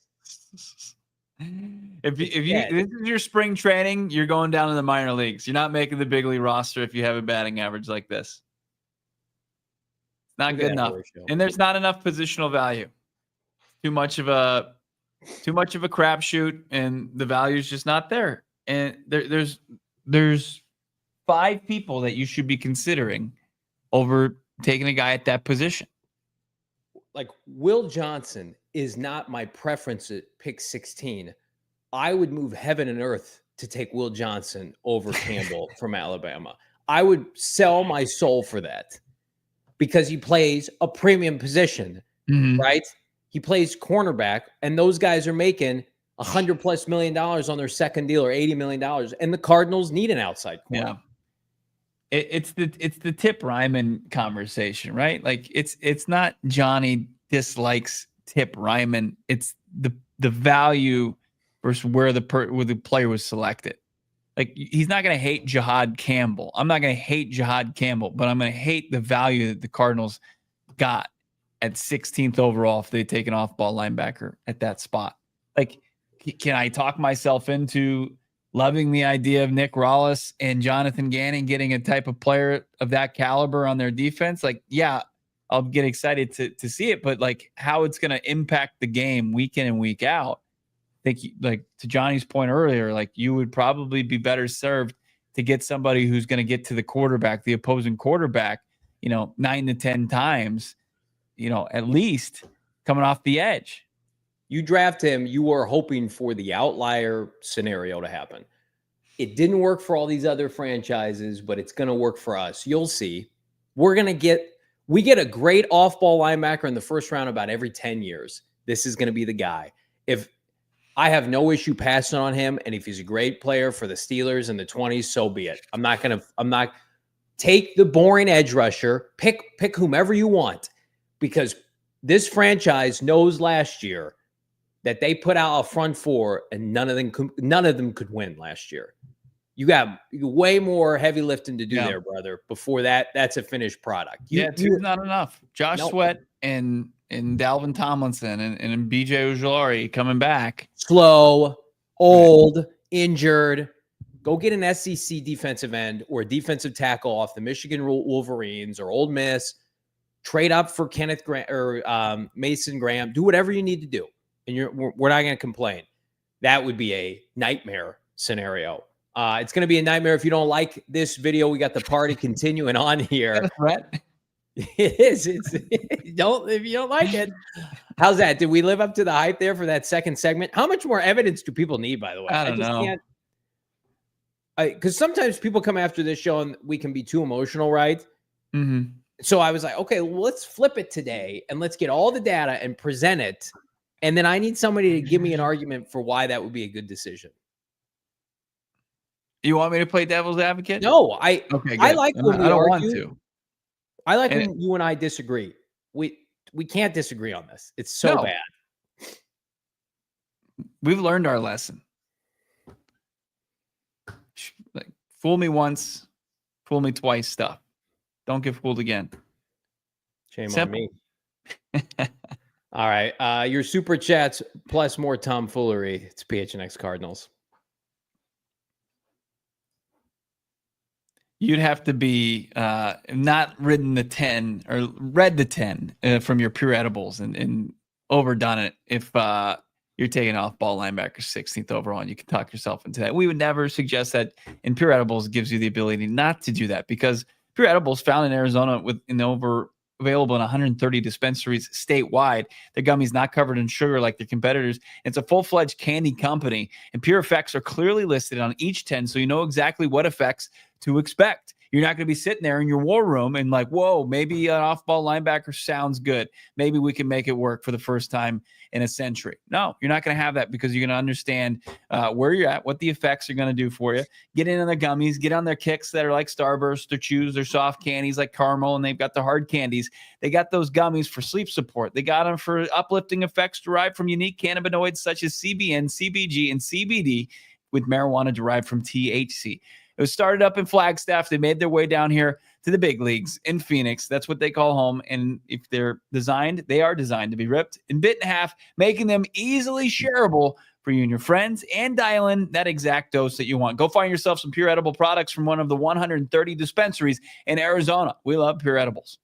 If this is your spring training, you're going down to the minor leagues. You're not making the big league roster if you have a batting average like this. Not good enough. And there's not enough positional value. Too much of a crapshoot, and the value is just not there. And there's 5 people that you should be considering over taking a guy at that position. Like Will Johnson is not my preference at pick 16. I would move heaven and earth to take Will Johnson over Campbell from Alabama. I would sell my soul for that because he plays a premium position, right? He plays cornerback, and those guys are making $100+ million on their second deal or $80 million, and the Cardinals need an outside corner. Yeah. It's the Tip Ryman conversation, right? Like it's not Johnny dislikes Tip Ryman. It's the value versus where the player was selected. Like he's not going to hate Jihaad Campbell. I'm not going to hate Jihaad Campbell, but I'm going to hate the value that the Cardinals got at 16th overall if they take an off-ball linebacker at that spot. Like, can I talk myself into loving the idea of Nick Rawlis and Jonathan Gannon getting a type of player of that caliber on their defense? Like, yeah, I'll get excited to see it, but like how it's going to impact the game week in and week out. I think, like to Johnny's point earlier, like you would probably be better served to get somebody who's going to get to the quarterback, the opposing quarterback, 9 to 10 times, at least coming off the edge. You draft him, you were hoping for the outlier scenario to happen. It didn't work for all these other franchises, but it's going to work for us. You'll see. We get a great off-ball linebacker in the first round about every 10 years. This is going to be the guy. If I have no issue passing on him, and if he's a great player for the Steelers in the 20s, so be it. I'm not take the boring edge rusher, pick whomever you want, because this franchise knows last year that they put out a front four and none of them could win last year. You got way more heavy lifting to do there, brother. Before that's a finished product. Two's not enough. Josh Sweat and Dalvin Tomlinson and BJ Ojulari coming back. Slow, old, injured. Go get an SEC defensive end or a defensive tackle off the Michigan Wolverines or Ole Miss. Trade up for Kenneth Graham or Mason Graham. Do whatever you need to do, and we're not going to complain. That would be a nightmare scenario. It's going to be a nightmare if you don't like this video. We got the party continuing on here. Right? It is. If you don't like it. How's that? Did we live up to the hype there for that second segment? How much more evidence do people need, by the way? I don't know. Because sometimes people come after this show and we can be too emotional, right? Mm-hmm. So I was like, okay, well, let's flip it today and let's get all the data and present it. And then I need somebody to give me an argument for why that would be a good decision. You want me to play devil's advocate? No, I like when we I don't argue. want to. I like when you and I disagree. We can't disagree on this. It's so bad. We've learned our lesson. Like, fool me once, fool me twice stuff. Don't get fooled again. Shame on me. All right. Your super chats plus more tomfoolery. It's PHNX Cardinals. You'd have to be not ridden the 10 or read the 10 from your pure edibles and overdone it if you're taking off-ball linebacker 16th overall, and you can talk yourself into that. We would never suggest that, and Pure Edibles gives you the ability not to do that, because Pure Edibles, found in Arizona available in 130 dispensaries statewide. Their gummies not covered in sugar like their competitors. It's a full-fledged candy company, and Pure Effects are clearly listed on each 10, so you know exactly what effects to expect. You're not going to be sitting there in your war room and like, whoa, maybe an off-ball linebacker sounds good. Maybe we can make it work for the first time in a century. No, you're not going to have that, because you're going to understand where you're at, what the effects are going to do for you. Get in on the gummies, get on their kicks that are like Starburst, their chews, their soft candies like caramel, and they've got the hard candies. They got those gummies for sleep support. They got them for uplifting effects derived from unique cannabinoids such as CBN, CBG, and CBD, with marijuana derived from THC. It was started up in Flagstaff. They made their way down here to the big leagues in Phoenix. That's what they call home. And if they're designed, they are designed to be ripped and bit in half, making them easily shareable for you and your friends, and dial in that exact dose that you want. Go find yourself some Pure Edible products from one of the 130 dispensaries in Arizona. We love Pure Edibles.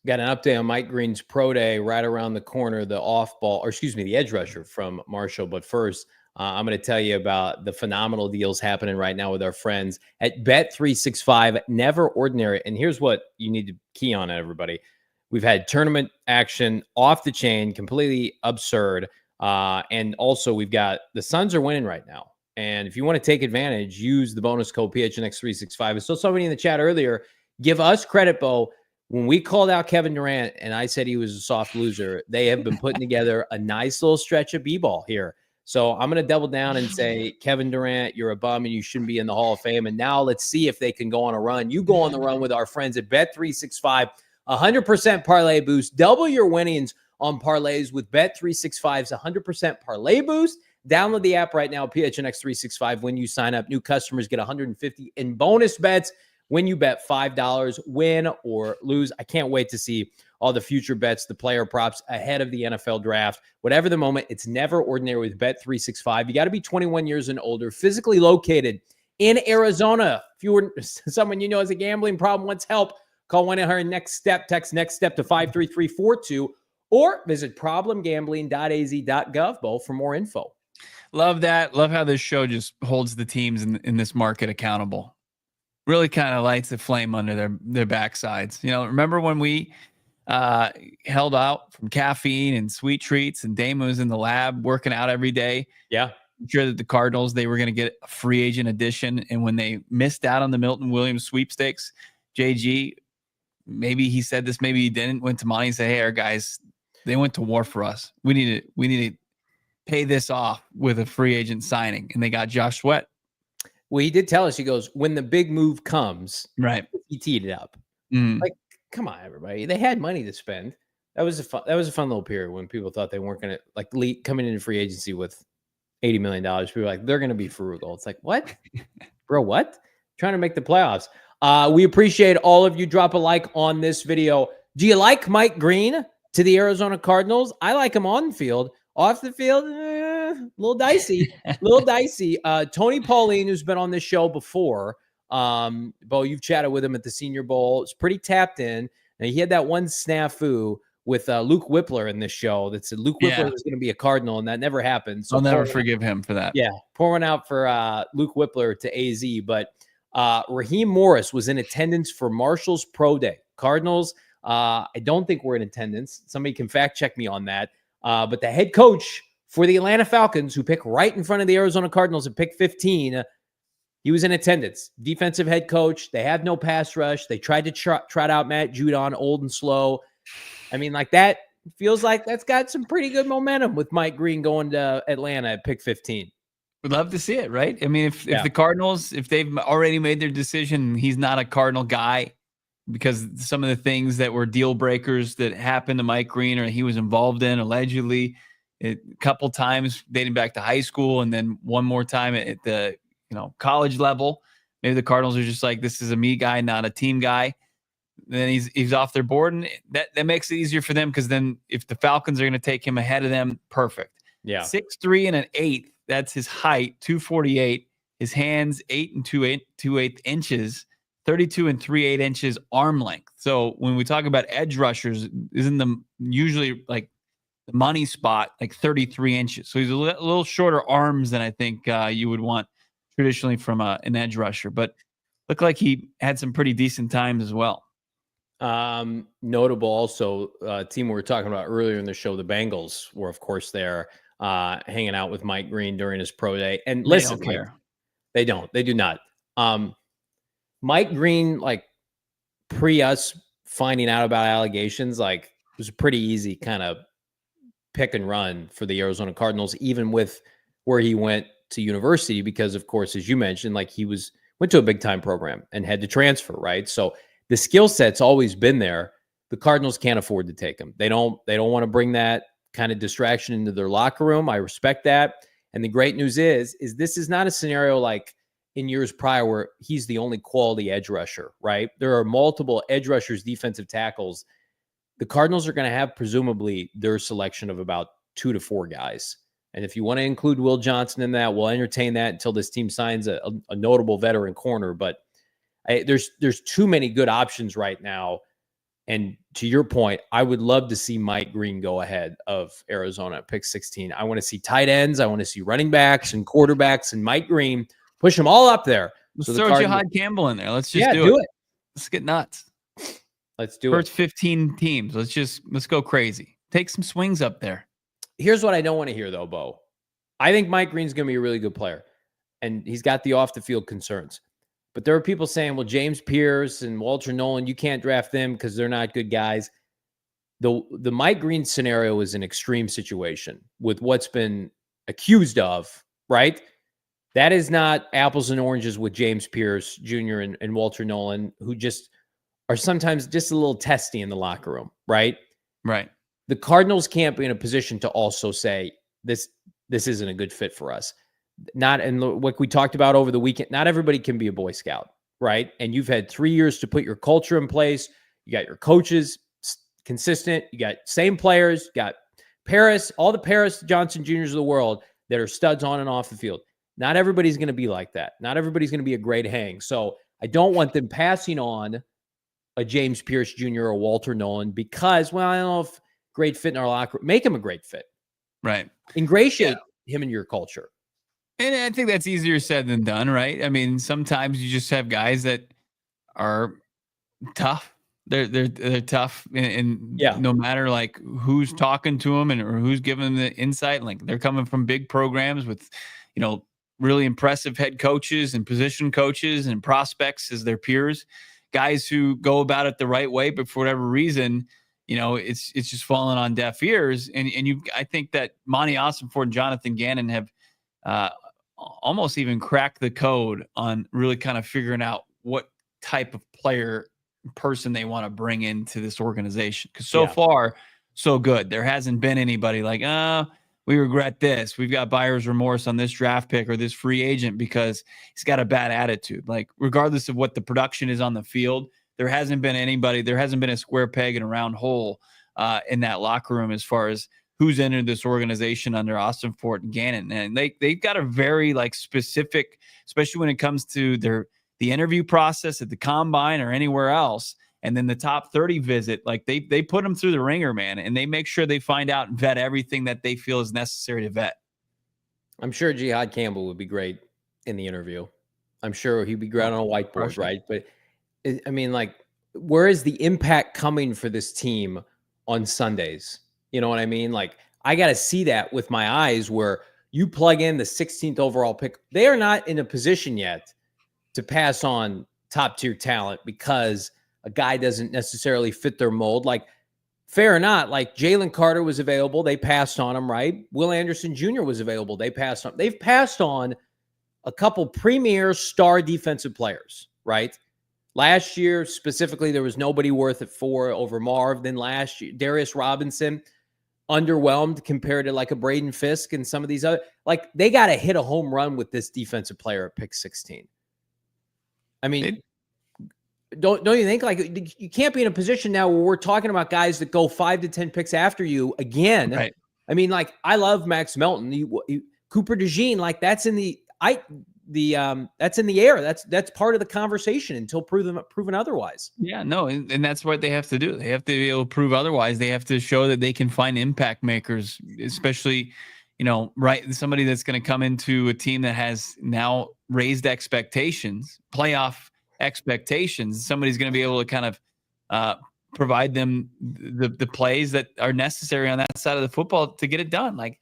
Got an update on Mike Green's pro day right around the corner, the the edge rusher from Marshall. But first, I'm going to tell you about the phenomenal deals happening right now with our friends at Bet365. Never ordinary. And here's what you need to key on, everybody. We've had tournament action off the chain, completely absurd. And also we've got the Suns are winning right now. And if you want to take advantage, use the bonus code PHNX365. I saw somebody in the chat earlier give us credit, Bo. When we called out Kevin Durant and I said he was a soft loser, they have been putting together a nice little stretch of b-ball here. So I'm going to double down and say, Kevin Durant, you're a bum and you shouldn't be in the Hall of Fame. And now let's see if they can go on a run. You go on the run with our friends at Bet365, 100% parlay boost. Double your winnings on parlays with Bet365's 100% parlay boost. Download the app right now, PHNX365. When you sign up, new customers get $150 in bonus bets when you bet $5, win or lose. I can't wait to see all the future bets, the player props ahead of the NFL draft. Whatever the moment, it's never ordinary with Bet365. You got to be 21 years and older, physically located in Arizona. If you were someone you know has a gambling problem, wants help, call 1-800-NEXT-STEP, text NEXT STEP to 53342, or visit problemgambling.az.gov, Bo, for more info. Love that. Love how this show just holds the teams in this market accountable. Really kind of lights a flame under their backsides. You know, remember when we held out from caffeine and sweet treats, and Damon was in the lab working out every day? Yeah. I'm sure that the Cardinals, they were going to get a free agent addition. And when they missed out on the Milton Williams sweepstakes, JG, maybe he said this, maybe he didn't, went to Monty and said, hey, our guys, they went to war for us. We need to pay this off with a free agent signing. And they got Josh Sweat. Well, he did tell us, he goes, when the big move comes, right, he teed it up. Like, come on, everybody. They had money to spend. That was a fun little period when people thought they weren't going to, like, coming into free agency with $80 million. People were like, they're going to be frugal. It's like, what? Bro, what? Trying to make the playoffs. We appreciate all of you. Drop a like on this video. Do you like Mike Green to the Arizona Cardinals? I like him on the field. Off the field, a little dicey. Tony Pauline, who's been on this show before, Bo, you've chatted with him at the Senior Bowl. It's pretty tapped in. And he had that one snafu with Luke Whippler in this show that said Luke Whippler was going to be a Cardinal, and that never happened. So I'll never forgive him for that. Yeah, pour one out for Luke Whippler to AZ. But Raheem Morris was in attendance for Marshall's Pro Day. Cardinals, I don't think we're in attendance. Somebody can fact check me on that. But the head coach for the Atlanta Falcons, who pick right in front of the Arizona Cardinals at pick 15, he was in attendance. Defensive head coach. They have no pass rush. They tried to trot out Matt Judon, old and slow. I mean, like, that feels like that's got some pretty good momentum with Mike Green going to Atlanta at pick 15. We'd love to see it, right? I mean, if the Cardinals, if they've already made their decision, he's not a Cardinal guy, because some of the things that were deal breakers that happened to Mike Green or he was involved in allegedly a couple times dating back to high school, and then one more time at the college level. Maybe the Cardinals are just like, this is a me guy, not a team guy. Then he's off their board, and that makes it easier for them, because then if the Falcons are going to take him ahead of them, perfect. Yeah. 6'3" and an 8. That's his height, 248. His hands, 8 2/8 inches. 32 3/8 inches arm length. So when we talk about edge rushers, isn't them usually like the money spot, like 33 inches. So he's a little shorter arms than I think you would want traditionally from an edge rusher, but looked like he had some pretty decent times as well. Notable also, team we were talking about earlier in the show, the Bengals were, of course, there hanging out with Mike Green during his pro day. And listen, they don't care. They do not. Mike Green, like pre us finding out about allegations, like it was a pretty easy kind of pick and run for the Arizona Cardinals, even with where he went to university, because of course, as you mentioned, like he went to a big time program and had to transfer, right? So the skill set's always been there. The Cardinals can't afford to take him. They don't want to bring that kind of distraction into their locker room. I respect that. And the great news is this is not a scenario like in years prior where he's the only quality edge rusher, right? There are multiple edge rushers, defensive tackles. The Cardinals are going to have presumably their selection of about 2 to 4 guys. And if you want to include Will Johnson in that, we'll entertain that until this team signs a notable veteran corner. But there's too many good options right now. And to your point, I would love to see Mike Green go ahead of Arizona at pick 16. I want to see tight ends. I want to see running backs and quarterbacks and Mike Green. Push them all up there. Let's throw Jihaad Campbell in there. Let's just do it. Let's get nuts. Let's do it. First 15 teams. Let's go crazy. Take some swings up there. Here's what I don't want to hear, though, Bo. I think Mike Green's going to be a really good player, and he's got the off-the-field concerns. But there are people saying, well, James Pierce and Walter Nolan, you can't draft them because they're not good guys. The Mike Green scenario is an extreme situation with what's been accused of, right? That is not apples and oranges with James Pierce Jr. and Walter Nolan, who just are sometimes just a little testy in the locker room, right? Right. The Cardinals can't be in a position to also say this isn't a good fit for us. And what we talked about over the weekend, not everybody can be a Boy Scout, right? And you've had 3 years to put your culture in place. You got your coaches consistent. You got same players. You got Paris, all the Paris Johnson Juniors of the world that are studs on and off the field. Not everybody's going to be like that. Not everybody's going to be a great hang. So I don't want them passing on a James Pierce Jr. or Walter Nolan because, well, I don't know if great fit in our locker room. Make him a great fit. Right. Ingratiate him in your culture. And I think that's easier said than done, right? I mean, sometimes you just have guys that are tough. They're tough, and no matter like who's talking to them or who's giving them the insight, like they're coming from big programs with, really impressive head coaches and position coaches and prospects as their peers, guys who go about it the right way, but for whatever reason, it's just falling on deaf ears. And I think that Monti Ossenfort and Jonathan Gannon have almost even cracked the code on really kind of figuring out what type of person they want to bring into this organization. Because so far, so good. There hasn't been anybody like, we regret this. We've got buyer's remorse on this draft pick or this free agent because he's got a bad attitude. Like, regardless of what the production is on the field, there hasn't been a square peg in a round hole in that locker room as far as who's entered this organization under Ossenfort and Gannon. And they've got a very specific, especially when it comes to the interview process at the combine or anywhere else. And then the top 30 visit, like they put them through the ringer, man, and they make sure they find out and vet everything that they feel is necessary to vet. I'm sure Jihaad Campbell would be great in the interview. I'm sure he'd be great on a whiteboard, right? But I mean, where is the impact coming for this team on Sundays? You know what I mean? Like, I got to see that with my eyes where you plug in the 16th overall pick. They are not in a position yet to pass on top tier talent because a guy doesn't necessarily fit their mold. Like, fair or not, like Jalen Carter was available. They passed on him, right? Will Anderson Jr. was available. They passed on. They've passed on a couple premier star defensive players, right? Last year, specifically, there was nobody worth it for over Marv. Then last year, Darius Robinson, underwhelmed compared to like a Braden Fisk and some of these other, like they got to hit a home run with this defensive player at pick 16. I mean, don't you think like you can't be in a position now where we're talking about guys that go 5 to 10 picks after you again? Right. I mean, like I love Max Melton, Cooper DeJean, like that's in the that's in the air. That's part of the conversation until proven otherwise. Yeah, no, and that's what they have to do. They have to be able to prove otherwise. They have to show that they can find impact makers, especially, right, somebody that's going to come into a team that has now raised expectations, playoff expectations. Somebody's going to be able to kind of provide them the plays that are necessary on that side of the football to get it done. Like,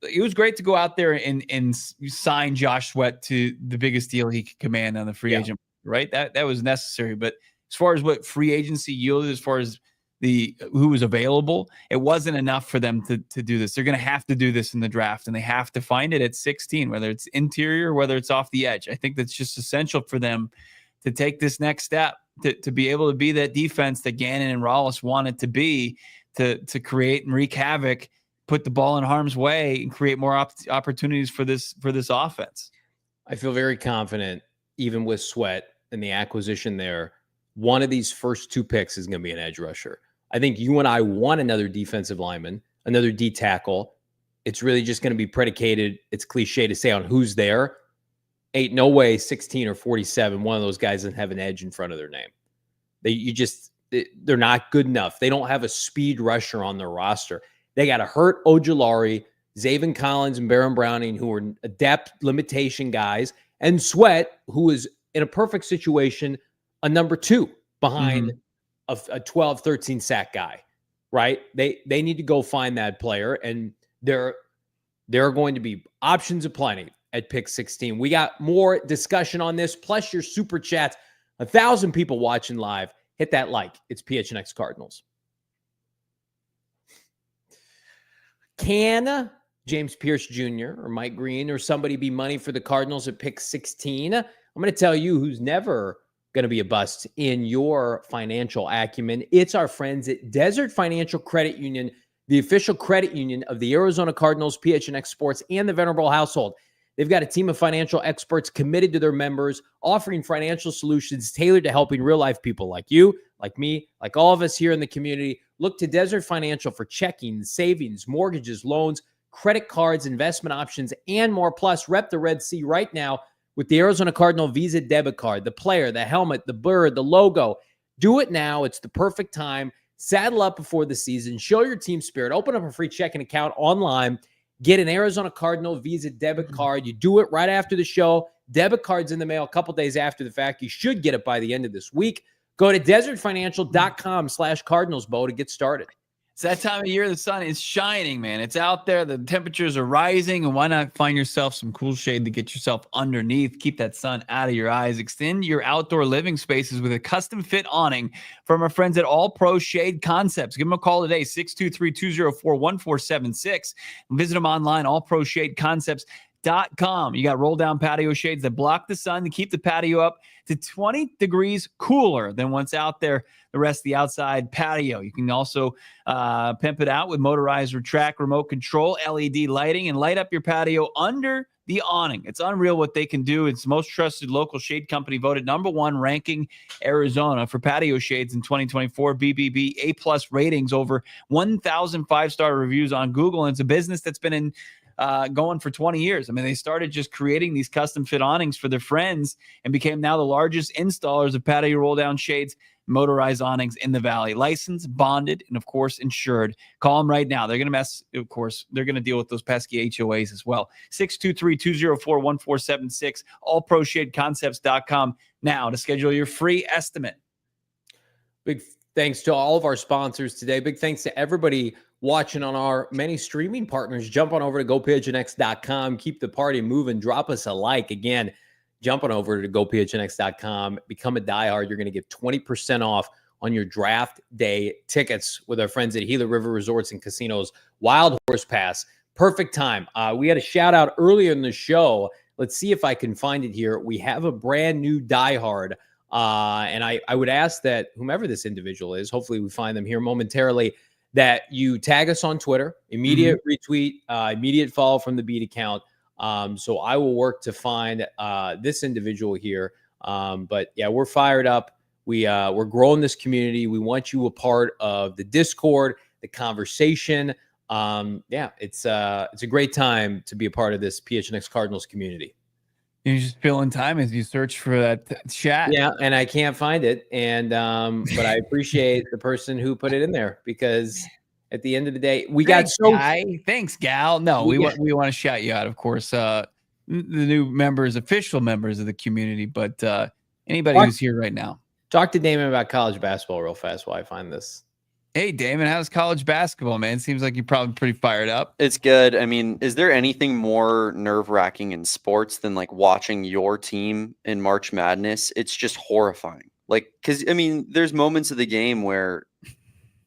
it was great to go out there and sign Josh Sweat to the biggest deal he could command on the free agent, right? That was necessary. But as far as what free agency yielded, as far as who was available, it wasn't enough for them to do this. They're going to have to do this in the draft, and they have to find it at 16, whether it's interior, whether it's off the edge. I think that's just essential for them to take this next step, to be able to be that defense that Gannon and Rollis wanted to be, to create and wreak havoc, put the ball in harm's way, and create more opportunities for this offense. I feel very confident, even with Sweat and the acquisition there, one of these first two picks is going to be an edge rusher. I think you and I want another defensive lineman, another D tackle. It's really just going to be predicated, it's cliche to say, on who's there. Ain't no way 16 or 47, one of those guys doesn't have an edge in front of their name. They're not good enough. They don't have a speed rusher on their roster. They got to hurt Ojulari, Zaven Collins, and Baron Browning, who are depth limitation guys, and Sweat, who is in a perfect situation, a number 2 behind a 12, 13 sack guy, right? They need to go find that player, and there are going to be options aplenty at pick 16. We got more discussion on this, plus your super chats. 1,000 people watching live. Hit that like. It's PHNX Cardinals. Can James Pierce Jr. or Mike Green or somebody be money for the Cardinals at pick 16? I'm going to tell you who's never going to be a bust in your financial acumen. It's our friends at Desert Financial Credit Union, the official credit union of the Arizona Cardinals, PHNX Sports, and the Venerable household. They've got a team of financial experts committed to their members, offering financial solutions tailored to helping real-life people like you, like me, like all of us here in the community. Look to Desert Financial for checking, savings, mortgages, loans, credit cards, investment options, and more. Plus, rep the Red Sea right now with the Arizona Cardinal Visa debit card, the player, the helmet, the bird, the logo. Do it now. It's the perfect time. Saddle up before the season. Show your team spirit. Open up a free checking account online. Get an Arizona Cardinal Visa debit card. You do it right after the show. Debit card's in the mail a couple days after the fact. You should get it by the end of this week. Go to desertfinancial.com/CardinalsBo to get started. It's that time of year the sun is shining, man. It's out there. The temperatures are rising, and why not find yourself some cool shade to get yourself underneath? Keep that sun out of your eyes. Extend your outdoor living spaces with a custom fit awning from our friends at All Pro Shade Concepts. Give them a call today, 623-204-1476. Visit them online, allproshadeconcepts.com. You got roll down patio shades that block the sun to keep the patio up to 20 degrees cooler than what's out there the rest of the outside patio. You can also pimp it out with motorized retract remote control, LED lighting, and light up your patio under the awning. It's unreal what they can do. It's the most trusted local shade company, voted #1 ranking Arizona for patio shades in 2024. BBB A+ ratings, over 1,000 5-star reviews on Google. And it's a business that's been going for 20 years. I mean, they started just creating these custom fit awnings for their friends and became now the largest installers of patio roll down shades, motorized awnings in the Valley. Licensed, bonded, and of course insured. Call them right now. They're going to they're going to deal with those pesky HOAs as well. 623-204-1476, allproshadeconcepts.com now to schedule your free estimate. Big thanks to all of our sponsors today. Big thanks to everybody watching on our many streaming partners. Jump on over to gophnx.com. Keep the party moving. Drop us a like. Again, jump on over to gophnx.com. Become a diehard. You're going to get 20% off on your draft day tickets with our friends at Gila River Resorts and Casinos. Wild Horse Pass. Perfect time. We had a shout out earlier in the show. Let's see if I can find it here. We have a brand new diehard. And I would ask that whomever this individual is, hopefully we find them here momentarily, that you tag us on Twitter, immediate retweet, immediate follow from the beat account. So I will work to find this individual here. But yeah, we're fired up. We're growing this community. We want you a part of the Discord, the conversation. Yeah, it's a great time to be a part of this PHNX Cardinals community. You're just filling time as you search for that chat. Yeah, and I can't find it. And but I appreciate the person who put it in there, because at the end of the day, we got Thanks, gal. No, we want to shout you out, of course. The new members, official members of the community, but anybody who's here right now. Talk to Damon about college basketball real fast while I find this. Hey, Damon, how's college basketball, man? Seems like you're probably pretty fired up. It's good. I mean, is there anything more nerve-wracking in sports than like watching your team in March Madness? It's just horrifying. Like, because I mean, there's moments of the game where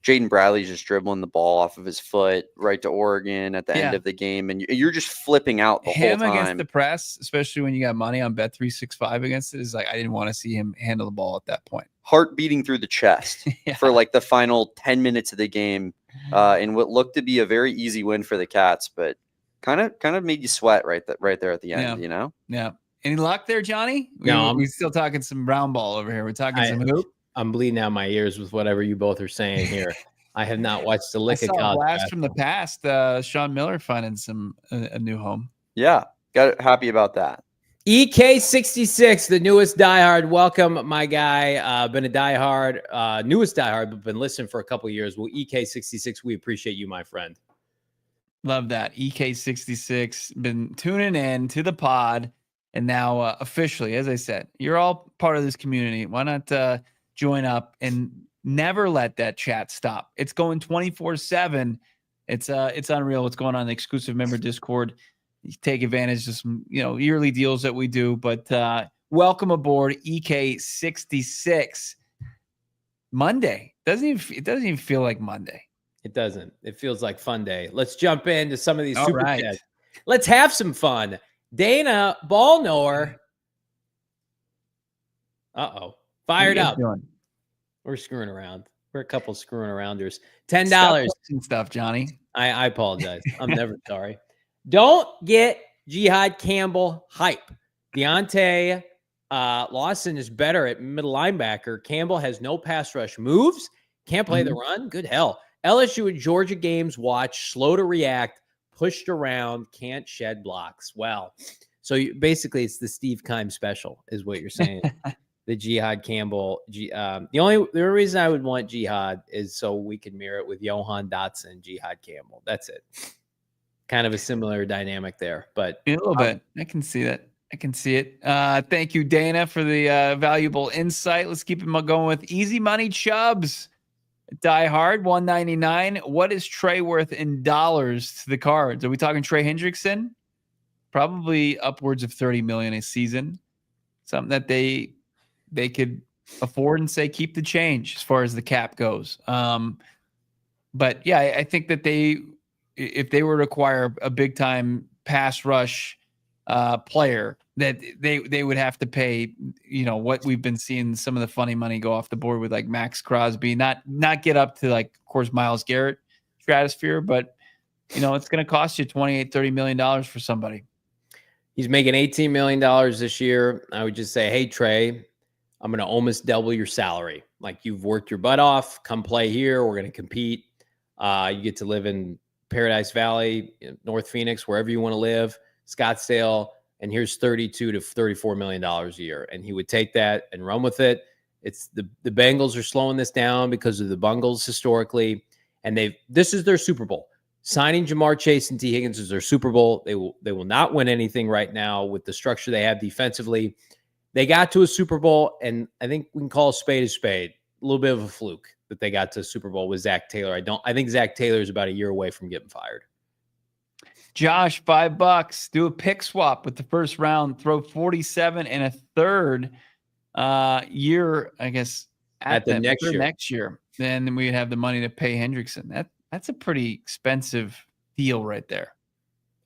Jaden Bradley's just dribbling the ball off of his foot right to Oregon at the end of the game, and you're just flipping out the whole time. Against the press, especially when you got money on Bet365 against it, is like I didn't want to see him handle the ball at that point. Heart beating through the chest for like the final 10 minutes of the game, in what looked to be a very easy win for the Cats, but kind of made you sweat right there at the end. You know? Yeah. Any luck there, Johnny? No, we're still talking some round ball over here. We're talking some hoop. I'm bleeding out my ears with whatever you both are saying here. I have not watched a lick of college blast from the past. Sean Miller finding a new home. Yeah, got happy about that. EK66, the newest diehard. Welcome, my guy. Been a diehard, newest diehard, but been listening for a couple of years. Well, EK66, we appreciate you, my friend. Love that. EK66 been tuning in to the pod, and now officially, as I said, you're all part of this community. Why not join up and never let that chat stop? It's going 24/7. It's unreal what's going on in the exclusive member Discord. You take advantage of some yearly deals that we do. But welcome aboard, EK66. Monday it doesn't even feel like Monday. It doesn't. It feels like fun day. Let's jump into some of these super chats. Let's have some fun. Dana Ball Knower. Fired up. We're screwing around. We're a couple screwing arounders. $10 and stuff, Johnny. I apologize. I'm never sorry. Don't get Jihaad Campbell hype. Deontay Lawson is better at middle linebacker. Campbell has no pass rush moves. Can't play the run. Good hell. LSU and Georgia games watch. Slow to react. Pushed around. Can't shed blocks. Well, so basically it's the Steve Keim special is what you're saying. The Jihaad Campbell. The only reason I would want Jihaad is so we can mirror it with Johan Dotson, Jihaad Campbell. That's it. Kind of a similar dynamic there, but a little bit. I can see that. I can see it. Thank you, Dana, for the valuable insight. Let's keep it going with Easy Money Chubbs. Die Hard, $199. What is Trey worth in dollars to the Cards? Are we talking Trey Hendrickson? Probably upwards of $30 million a season. Something that they could afford and say keep the change as far as the cap goes. But yeah, I think that if they were to acquire a big time pass rush player, that they would have to pay, what we've been seeing some of the funny money go off the board with like Max Crosby, not get up to like, of course, Myles Garrett stratosphere, but it's going to cost you $28-30 million for somebody. He's making $18 million this year. I would just say, hey, Trey, I'm going to almost double your salary. Like, you've worked your butt off. Come play here. We're going to compete. You get to live in Paradise Valley, North Phoenix, wherever you want to live, Scottsdale, and here's $32 to $34 million a year. And he would take that and run with it. It's the Bengals are slowing this down because of the Bungles historically, and this is their Super Bowl. Signing Jamar Chase and T. Higgins is their Super Bowl. They will not win anything right now with the structure they have defensively. They got to a Super Bowl, and I think we can call a spade. A little bit of a fluke that they got to Super Bowl with Zach Taylor. I think Zach Taylor is about a year away from getting fired. Josh, $5. Do a pick swap with the first round. Throw 47 and a third year, I guess, at the next year. Then we'd have the money to pay Hendrickson. That's a pretty expensive deal right there.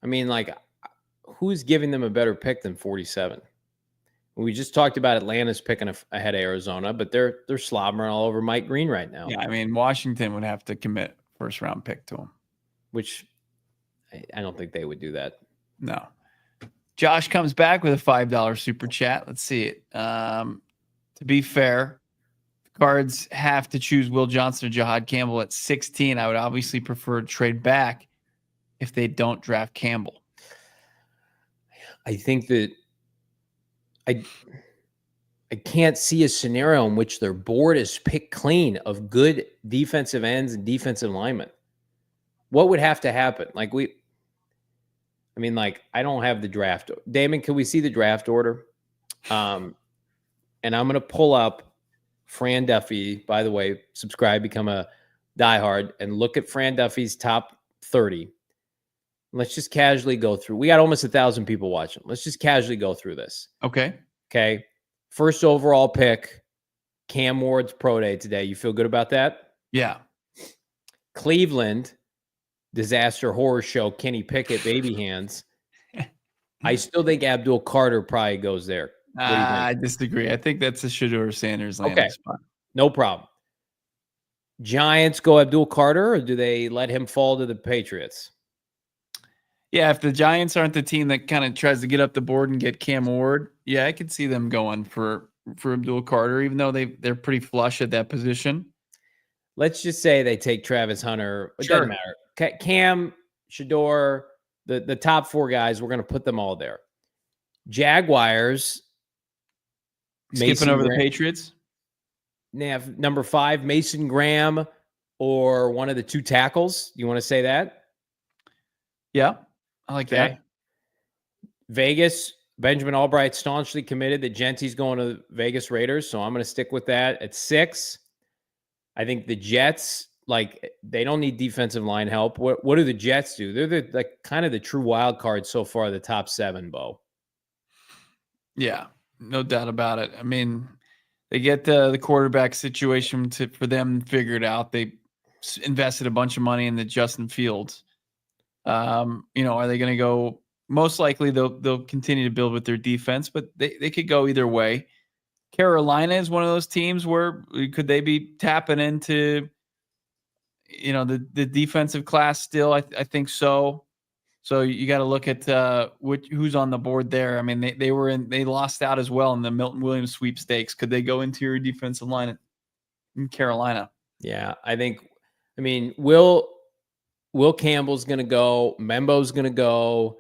I mean, like, who's giving them a better pick than 47? We just talked about Atlanta's picking ahead of Arizona, but they're slobbering all over Mike Green right now. Yeah, I mean, Washington would have to commit first round pick to him, which I don't think they would do that. No. Josh comes back with a $5 super chat. Let's see it. To be fair, Cards have to choose Will Johnson or Jihaad Campbell at 16. I would obviously prefer to trade back if they don't draft Campbell. I think that I can't see a scenario in which their board is picked clean of good defensive ends and defensive linemen. What would have to happen? I don't have the draft. Damon, can we see the draft order? And I'm going to pull up Fran Duffy. By the way, subscribe, become a diehard, and look at Fran Duffy's top 30. Let's just casually go through. We got almost 1,000 people watching. Let's just casually go through this. Okay. First overall pick, Cam Ward's pro day today. You feel good about that? Yeah. Cleveland, disaster horror show, Kenny Pickett, baby hands. I still think Abdul Carter probably goes there. I disagree. I think that's a Shedeur Sanders landing spot. No problem. Giants go Abdul Carter, or do they let him fall to the Patriots? Yeah, if the Giants aren't the team that kind of tries to get up the board and get Cam Ward, yeah, I could see them going for Abdul Carter, even though they're pretty flush at that position. Let's just say they take Travis Hunter. It Sure. doesn't matter. Cam, Shedeur, the top four guys, we're going to put them all there. Jaguars. Skipping over the Patriots? Number 5, Mason Graham, or one of the two tackles. You want to say that? Yeah, I like that. Vegas, Benjamin Albright staunchly committed that Jeanty's going to the Vegas Raiders, so I'm going to stick with that. At 6, I think the Jets, they don't need defensive line help. What do the Jets do? They're kind of the true wild card so far, the top 7, Bo. Yeah, no doubt about it. I mean, they get the quarterback situation for them figured out. They invested a bunch of money in the Justin Fields. Are they going to go? Most likely they'll continue to build with their defense, but they could go either way. Carolina is one of those teams where could they be tapping into, the defensive class still? I think so. So you got to look at who's on the board there. I mean, they lost out as well in the Milton Williams sweepstakes. Could they go interior defensive line in Carolina? Yeah, Will Campbell's going to go. Membo's going to go.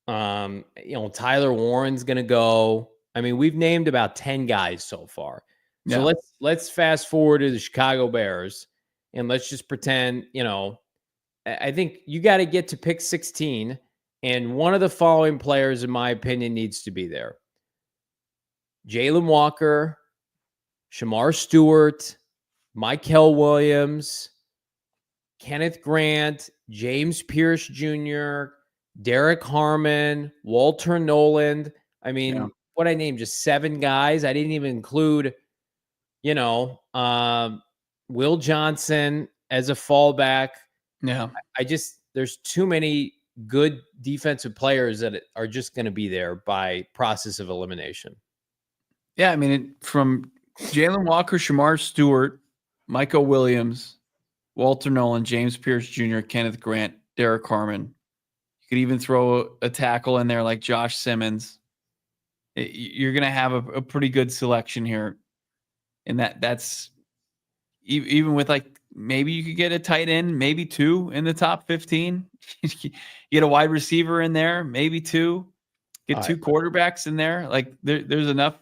Tyler Warren's going to go. I mean, we've named about 10 guys so far. So Yeah. let's fast forward to the Chicago Bears, and let's just pretend, I think you got to get to pick 16, and one of the following players, in my opinion, needs to be there. Jalen Walker, Shamar Stewart, Michael Williams, Kenneth Grant, James Pierce Jr., Derek Harmon, Walter Noland. I mean, what I named, just 7 guys. I didn't even include, Will Johnson as a fallback. Yeah. There's too many good defensive players that are just going to be there by process of elimination. Yeah. I mean, from Jalen Walker, Shamar Stewart, Michael Williams, Walter Nolan, James Pierce Jr., Kenneth Grant, Derek Harmon. You could even throw a tackle in there like Josh Simmons. You're going to have a pretty good selection here. And that's even with maybe you could get a tight end, maybe 2 in the top 15. You get a wide receiver in there, maybe 2. Get 2 quarterbacks in there. There's enough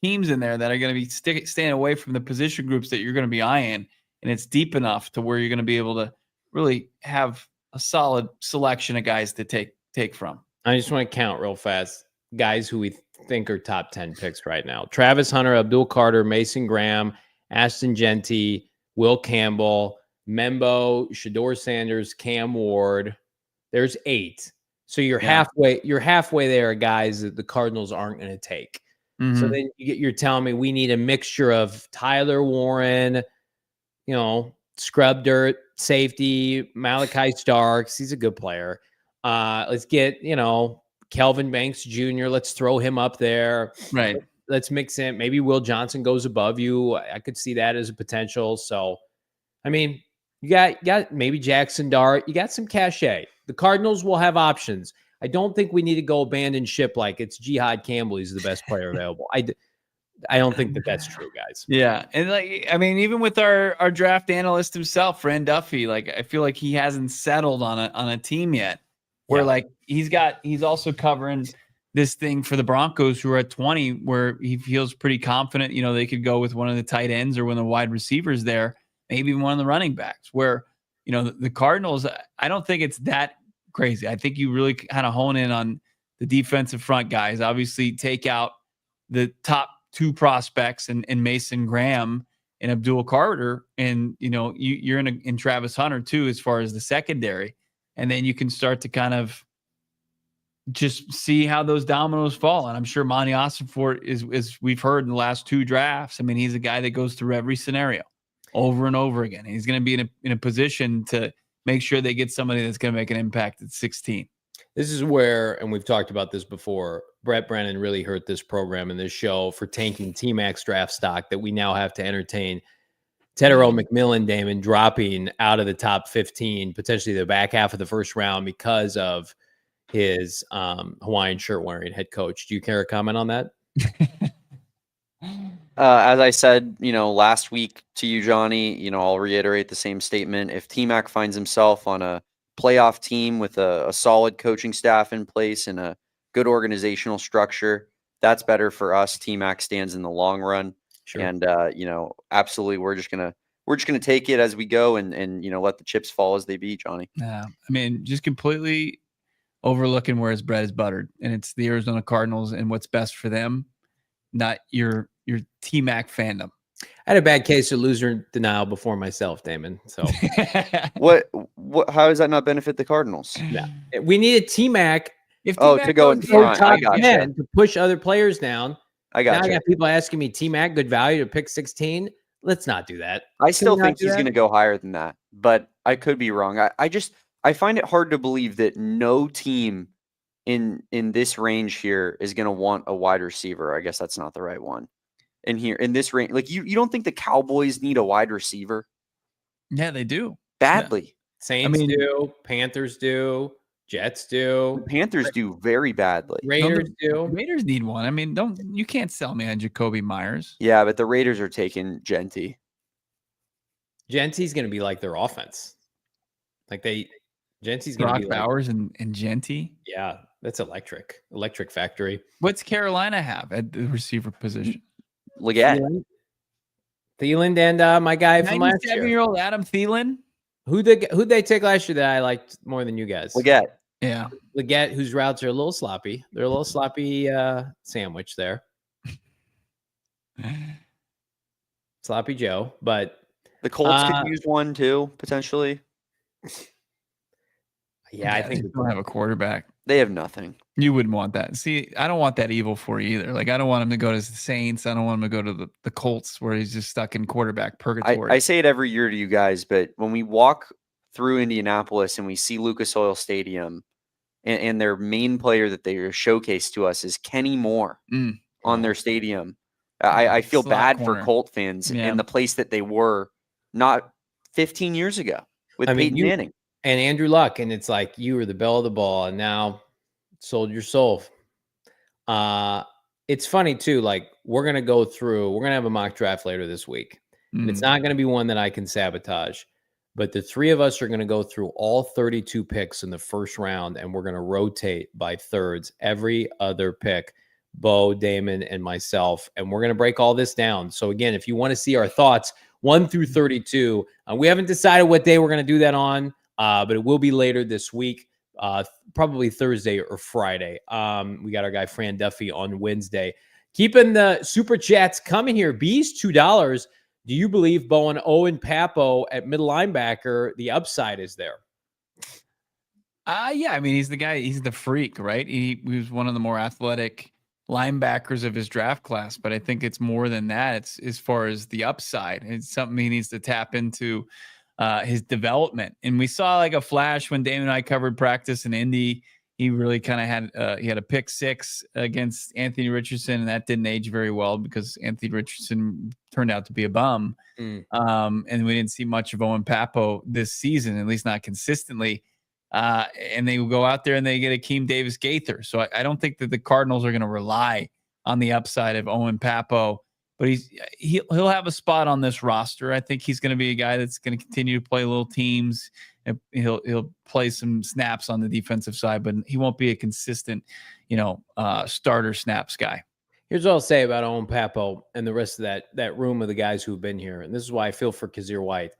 teams in there that are going to be staying away from the position groups that you're going to be eyeing, and it's deep enough to where you're going to be able to really have a solid selection of guys to take from. I just want to count real fast guys who we think are top 10 picks right now. Travis Hunter, Abdul Carter, Mason Graham, Ashton Jeanty, Will Campbell, Membo, Shedeur Sanders, Cam Ward. There's 8. So you're halfway there, guys, that the Cardinals aren't going to take. Mm-hmm. So then you're telling me we need a mixture of Tyler Warren, scrub dirt, safety, Malachi Starks. He's a good player. Let's get, Kelvin Banks Jr. Let's throw him up there. Right. Let's mix in. Maybe Will Johnson goes above you. I could see that as a potential. So, I mean, you got maybe Jackson Dart. You got some cachet. The Cardinals will have options. I don't think we need to go abandon ship like it's Jihaad Campbell. He's the best player available. I don't think that's true, guys. Yeah. And even with our draft analyst himself, Fran Duffy, I feel like he hasn't settled on a team yet. Where he's also covering this thing for the Broncos, who are at 20, where he feels pretty confident. They could go with one of the tight ends or one of the wide receivers there, maybe one of the running backs. Where the Cardinals, I don't think it's that crazy. I think you really kind of hone in on the defensive front guys. Obviously, take out the top two prospects and Mason Graham and Abdul Carter, and you're in Travis Hunter too, as far as the secondary, and then you can start to kind of just see how those dominoes fall. And I'm sure Monti Ossenfort is we've heard in the last two drafts. I mean, he's a guy that goes through every scenario over and over again. And he's going to be in a position to make sure they get somebody that's going to make an impact at 16. This is where, and we've talked about this before, Brett Brennan really hurt this program and this show for tanking T-Max draft stock, that we now have to entertain Tedero McMillan, Damon, dropping out of the top 15, potentially the back half of the first round because of his Hawaiian shirt wearing head coach. Do you care to comment on that? As I said, last week to you, Johnny, I'll reiterate the same statement. If T-Mac finds himself on a playoff team with a solid coaching staff in place and a good organizational structure, that's better for us. T-Mac stands in the long run. Sure. And absolutely, we're just gonna take it as we go and let the chips fall as they be, Johnny. Yeah, I mean, just completely overlooking where his bread is buttered, and it's the Arizona Cardinals and what's best for them, not your T-Mac fandom. I had a bad case of loser denial before myself, Damon. So what how does that not benefit the Cardinals? Yeah, we needed T-Mac. To go in front, top 10 to push other players down. I got people asking me, T-Mac, good value to pick 16. Let's not do that. I still think he's going to go higher than that, but I could be wrong. I find it hard to believe that no team in this range here is going to want a wide receiver. I guess that's not the right one. In this range, like you don't think the Cowboys need a wide receiver? Yeah, they do badly. Yeah. Saints do, Panthers do, Jets do. The Panthers do very badly. Raiders do. Raiders need one. I mean, you can't sell me on Jacoby Myers. Yeah, but the Raiders are taking Jeanty. Jeanty's going to be like their offense. Jeanty's going to be Bowers and Jeanty. Yeah, that's electric. Electric factory. What's Carolina have at the receiver position? Leggett. Thielen and my guy from last year. 97-year-old Adam Thielen. Who'd they take last year that I liked more than you guys? Leggett. Yeah. Leggett, whose routes are a little sloppy. They're a little sloppy sandwich there. Sloppy Joe, but the Colts could use one too, potentially. Yeah, I think they don't have a quarterback. They have nothing. You wouldn't want that. See, I don't want that evil for you either. Like, I don't want him to go to the Saints. I don't want him to go to the Colts where he's just stuck in quarterback purgatory. I say it every year to you guys, but when we walk through Indianapolis and we see Lucas Oil Stadium and their main player that they showcase to us is Kenny Moore on their stadium, I feel bad for Colt fans in the place that they were not 15 years ago with Peyton Manning. And Andrew Luck, and it's like you were the belle of the ball, and now sold your soul. It's funny too. Like we're gonna have a mock draft later this week. And it's not gonna be one that I can sabotage, but the three of us are gonna go through all 32 picks in the first round, and we're gonna rotate by thirds every other pick. Bo, Damon, and myself, and we're gonna break all this down. So again, if you want to see our thoughts 1 through 32, we haven't decided what day we're gonna do that on. But it will be later this week, probably Thursday or Friday. We got our guy Fran Duffy on Wednesday. Keeping the super chats coming here. Bees $2. Do you believe Bowen Owen Papo at middle linebacker? The upside is there. Yeah. I mean, he's the guy. He's the freak, right? He was one of the more athletic linebackers of his draft class. But I think it's more than that. It's as far as the upside. It's something he needs to tap into. His development. And we saw like a flash when Damon and I covered practice in Indy. He really kind of had he had a pick 6 against Anthony Richardson, and that didn't age very well because Anthony Richardson turned out to be a bum. And we didn't see much of Owen Papo this season, at least not consistently. And they will go out there and they get Akeem Davis-Gaither. So I don't think that the Cardinals are going to rely on the upside of Owen Papo but he'll have a spot on this roster. I think he's going to be a guy that's going to continue to play little teams. And he'll play some snaps on the defensive side, but he won't be a consistent, starter snaps guy. Here's what I'll say about Owen Papo and the rest of that room of the guys who've been here. And this is why I feel for Kyzir White.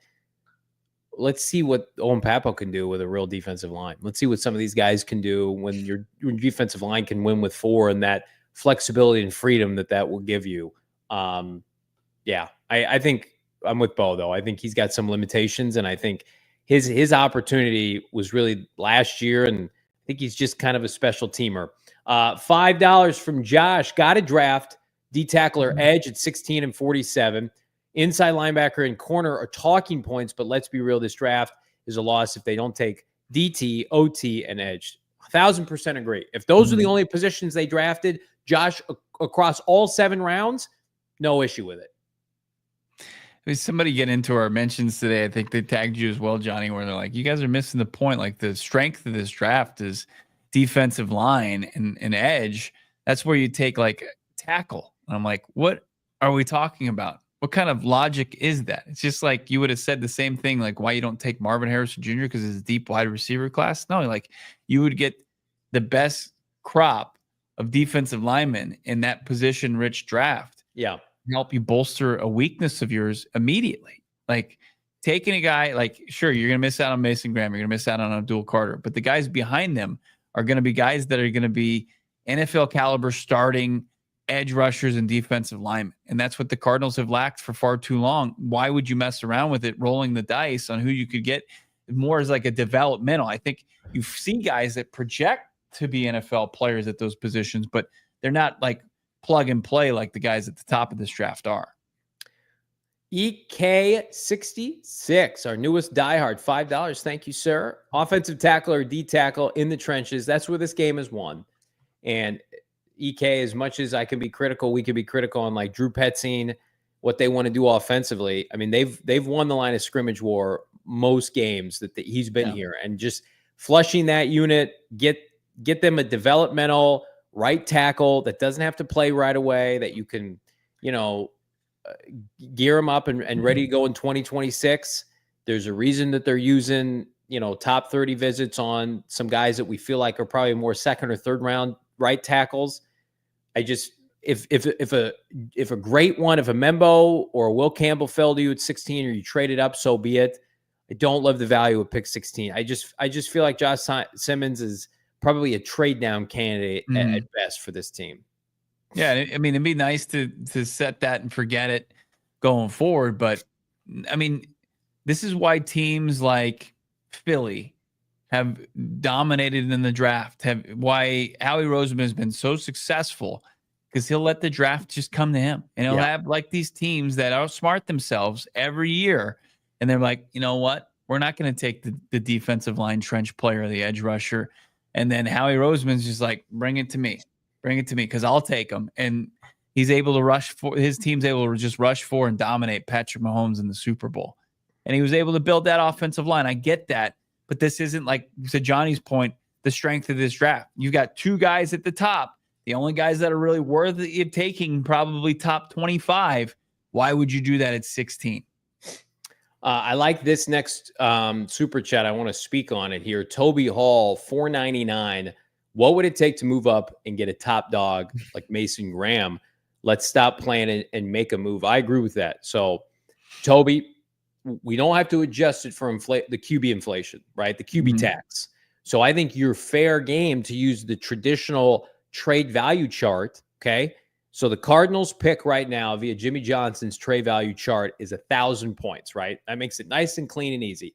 Let's see what Owen Papo can do with a real defensive line. Let's see what some of these guys can do when your defensive line can win with 4 and that flexibility and freedom that will give you. I think I'm with Bo, though. I think he's got some limitations, and I think his opportunity was really last year, and I think he's just kind of a special teamer. $5 from Josh. Got to draft D-tackle or edge at 16 and 47. Inside linebacker and corner are talking points, but let's be real, this draft is a loss if they don't take DT, OT, and edge. 1,000% agree. If those are the only positions they drafted, Josh, across all 7 rounds, no issue with it. Somebody get into our mentions today. I think they tagged you as well, Johnny, where they're like, you guys are missing the point. Like, the strength of this draft is defensive line and edge. That's where you take like tackle. And I'm like, what are we talking about? What kind of logic is that? It's just like you would have said the same thing, like why you don't take Marvin Harrison Jr. because it's a deep wide receiver class. No, like you would get the best crop of defensive linemen in that position-rich draft. Yeah. Help you bolster a weakness of yours immediately. Like taking a guy, like, sure, you're going to miss out on Mason Graham. You're going to miss out on Abdul Carter. But the guys behind them are going to be guys that are going to be NFL caliber starting edge rushers and defensive linemen. And that's what the Cardinals have lacked for far too long. Why would you mess around with it, rolling the dice on who you could get more as like a developmental? I think you see guys that project to be NFL players at those positions, but they're not like plug and play like the guys at the top of this draft are. EK66, our newest diehard, $5. Thank you, sir. Offensive tackle or D tackle in the trenches. That's where this game is won. And EK, as much as I can be critical, we can be critical on like Drew Petzing, what they want to do offensively. I mean, they've won the line of scrimmage war most games that he's been here, and just flushing that unit, get them a developmental right tackle that doesn't have to play right away, that you can, gear them up and ready to go in 2026. There's a reason that they're using, top 30 visits on some guys that we feel like are probably more second or third round right tackles. I just, if a great one, if a Membo or a Will Campbell fell to you at 16 or you traded up, so be it. I don't love the value of pick 16. I just feel like Josh Simmons is probably a trade down candidate at best for this team. Yeah, I mean, it'd be nice to set that and forget it going forward. But, I mean, this is why teams like Philly have dominated in the draft, why Howie Roseman has been so successful, because he'll let the draft just come to him. And he'll have like these teams that outsmart themselves every year. And they're like, you know what? We're not going to take the defensive line trench player, the edge rusher. And then Howie Roseman's just like, bring it to me, because I'll take him. And he's able to his team's able to just rush for and dominate Patrick Mahomes in the Super Bowl. And he was able to build that offensive line. I get that. But this isn't, like, to Johnny's point, the strength of this draft. You've got 2 guys at the top. The only guys that are really worthy of taking, probably top 25. Why would you do that at 16? I like this next super chat. I want to speak on it here. Toby Hall, $4.99. What would it take to move up and get a top dog like Mason Graham? Let's stop playing and make a move. I agree with that. So, Toby, we don't have to adjust it for the QB inflation, right? The QB tax. So I think you're fair game to use the traditional trade value chart. Okay. So the Cardinals pick right now via Jimmy Johnson's trade value chart is 1,000 points, right? That makes it nice and clean and easy.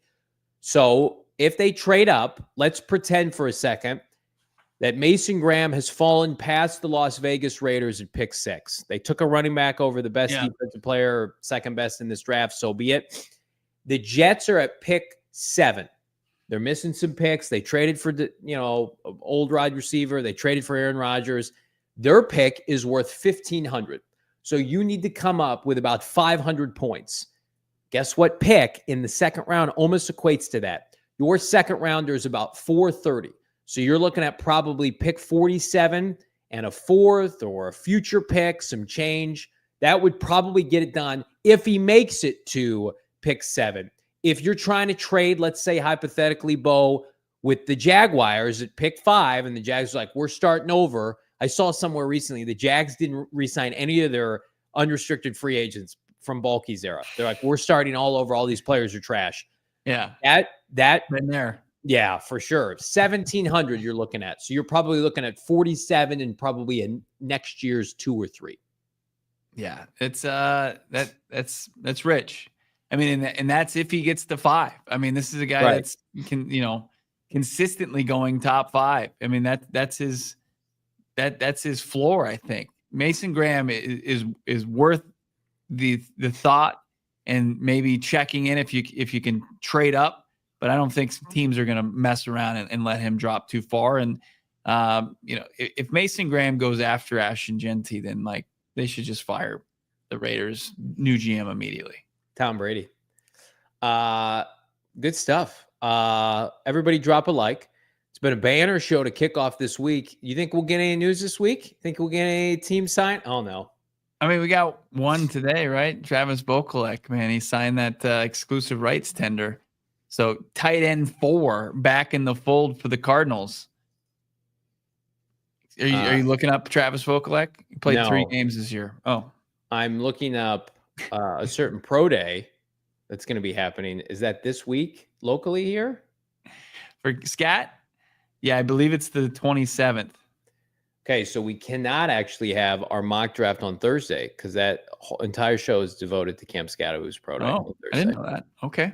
So if they trade up, let's pretend for a second that Mason Graham has fallen past the Las Vegas Raiders at pick 6. They took a running back over the best defensive player, second best in this draft, so be it. The Jets are at pick 7. They're missing some picks. They traded for the, old wide receiver. They traded for Aaron Rodgers. Their pick is worth 1,500. So you need to come up with about 500 points. Guess what pick in the second round almost equates to that? Your second rounder is about 430. So you're looking at probably pick 47 and a 4th or a future pick, some change. That would probably get it done if he makes it to pick 7. If you're trying to trade, let's say hypothetically, Bo, with the Jaguars at pick 5, and the Jags are like, we're starting over. I saw somewhere recently the Jags didn't re-sign any of their unrestricted free agents from Balky's era. They're like, we're starting all over. All these players are trash. Yeah. That Been there. Yeah, for sure. 1,700 you're looking at. So you're probably looking at 47 and probably a next year's 2 or 3. Yeah, it's that's rich. I mean, and that's if he gets to 5. I mean, this is a guy that's consistently going top 5. I mean, that's his floor. I think Mason Graham is worth the thought and maybe checking in if you can trade up. But I don't think teams are going to mess around and let him drop too far. And if Mason Graham goes after Ashton Jeanty, then like they should just fire the Raiders' new GM immediately. Tom Brady. Good stuff. Everybody drop a like. It's been a banner show to kick off this week. You think we'll get any news this week? Think we'll get any team sign? Oh, no. I mean, we got one today, right? Travis Vokolek, man, he signed that exclusive rights tender. So tight end 4 back in the fold for the Cardinals. Are you looking up Travis Vokolek? He played 3 games this year. Oh, I'm looking up a certain pro day that's going to be happening. Is that this week locally here? For Scat? Yeah, I believe it's the 27th. Okay, so we cannot actually have our mock draft on Thursday because that whole entire show is devoted to Camp Scatawoo's pro day. Oh, I didn't know that. Okay.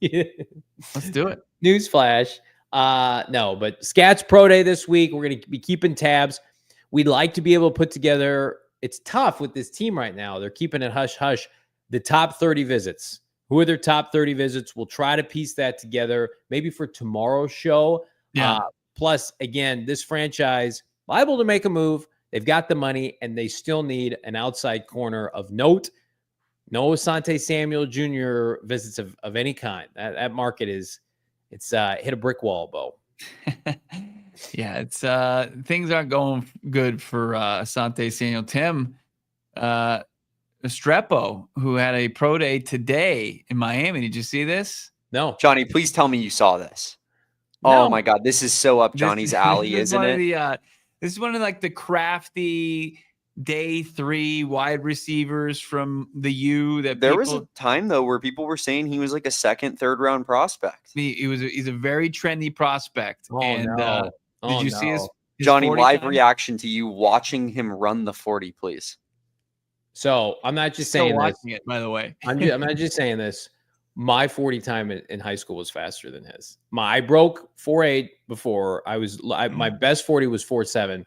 Let's do it. Newsflash. No, but Scat's pro day this week. We're going to be keeping tabs. We'd like to be able to put together. It's tough with this team right now. They're keeping it hush hush. The top 30 visits. Who are their top 30 visits? We'll try to piece that together maybe for tomorrow's show. Yeah. Plus, again, this franchise liable to make a move. They've got the money, and they still need an outside corner of note. No Asante Samuel Jr. visits of any kind. That market it's hit a brick wall, Bo. Yeah, it's things aren't going good for Asante Samuel. Tim Restrepo, who had a pro day today in Miami. Did you see this? No. Johnny, please tell me you saw this. No. Oh my God, this is so up Johnny's alley, isn't it? This is one of like the crafty day 3 wide receivers from the U that there was a time though where people were saying he was like a 2nd, 3rd round prospect. He's a very trendy prospect. Oh, and no. Did you see his Johnny, 40 live time? reaction to you watching him run the 40, please. So I'm not just Still saying watching this. it, by the way. I'm not just saying this. My 40 time in high school was faster than his. I broke 4.8 before. My best 40 was 4.7.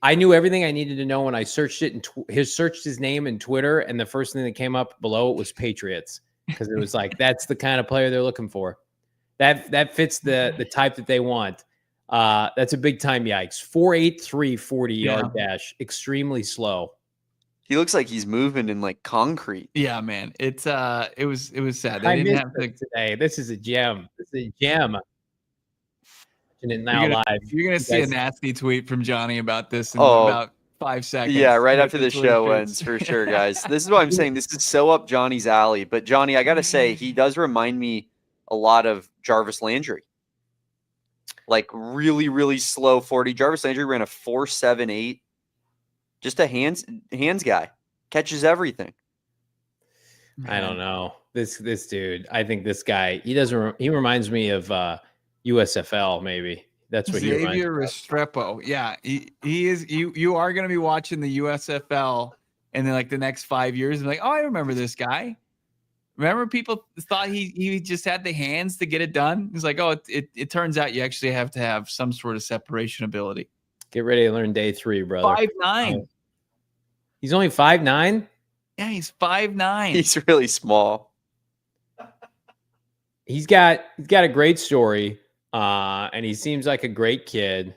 I knew everything I needed to know when I searched it and searched his name in Twitter, and the first thing that came up below it was Patriots, because it was like that's the kind of player they're looking for. That fits the type that they want. That's a big time yikes. 4.83 40-yard dash, extremely slow. He looks like he's moving in like concrete. Yeah, man. It was sad. They I didn't missed have to it today. This is a gem. This is a gem. And it now live. You're gonna see a nasty tweet from Johnny about this in about 5 seconds. Yeah, right after the show ends, for sure, guys. This is what I'm saying. This is so up Johnny's alley. But Johnny, I gotta say, he does remind me a lot of Jarvis Landry. Like really, really slow 40. Jarvis Landry ran a 4.78. Just a hands guy. Catches everything. I don't know. This dude, I think this guy, he reminds me of USFL, maybe. That's what Xavier Restrepo. Yeah, he is. You are going to be watching the USFL and then like the next 5 years and like, oh, I remember this guy. Remember people thought he just had the hands to get it done. It's like, oh, it turns out you actually have to have some sort of separation ability. Get ready to learn day 3, brother. 5'9". He's only 5'9"? Yeah, he's 5'9". He's really small. He's got a great story. And he seems like a great kid,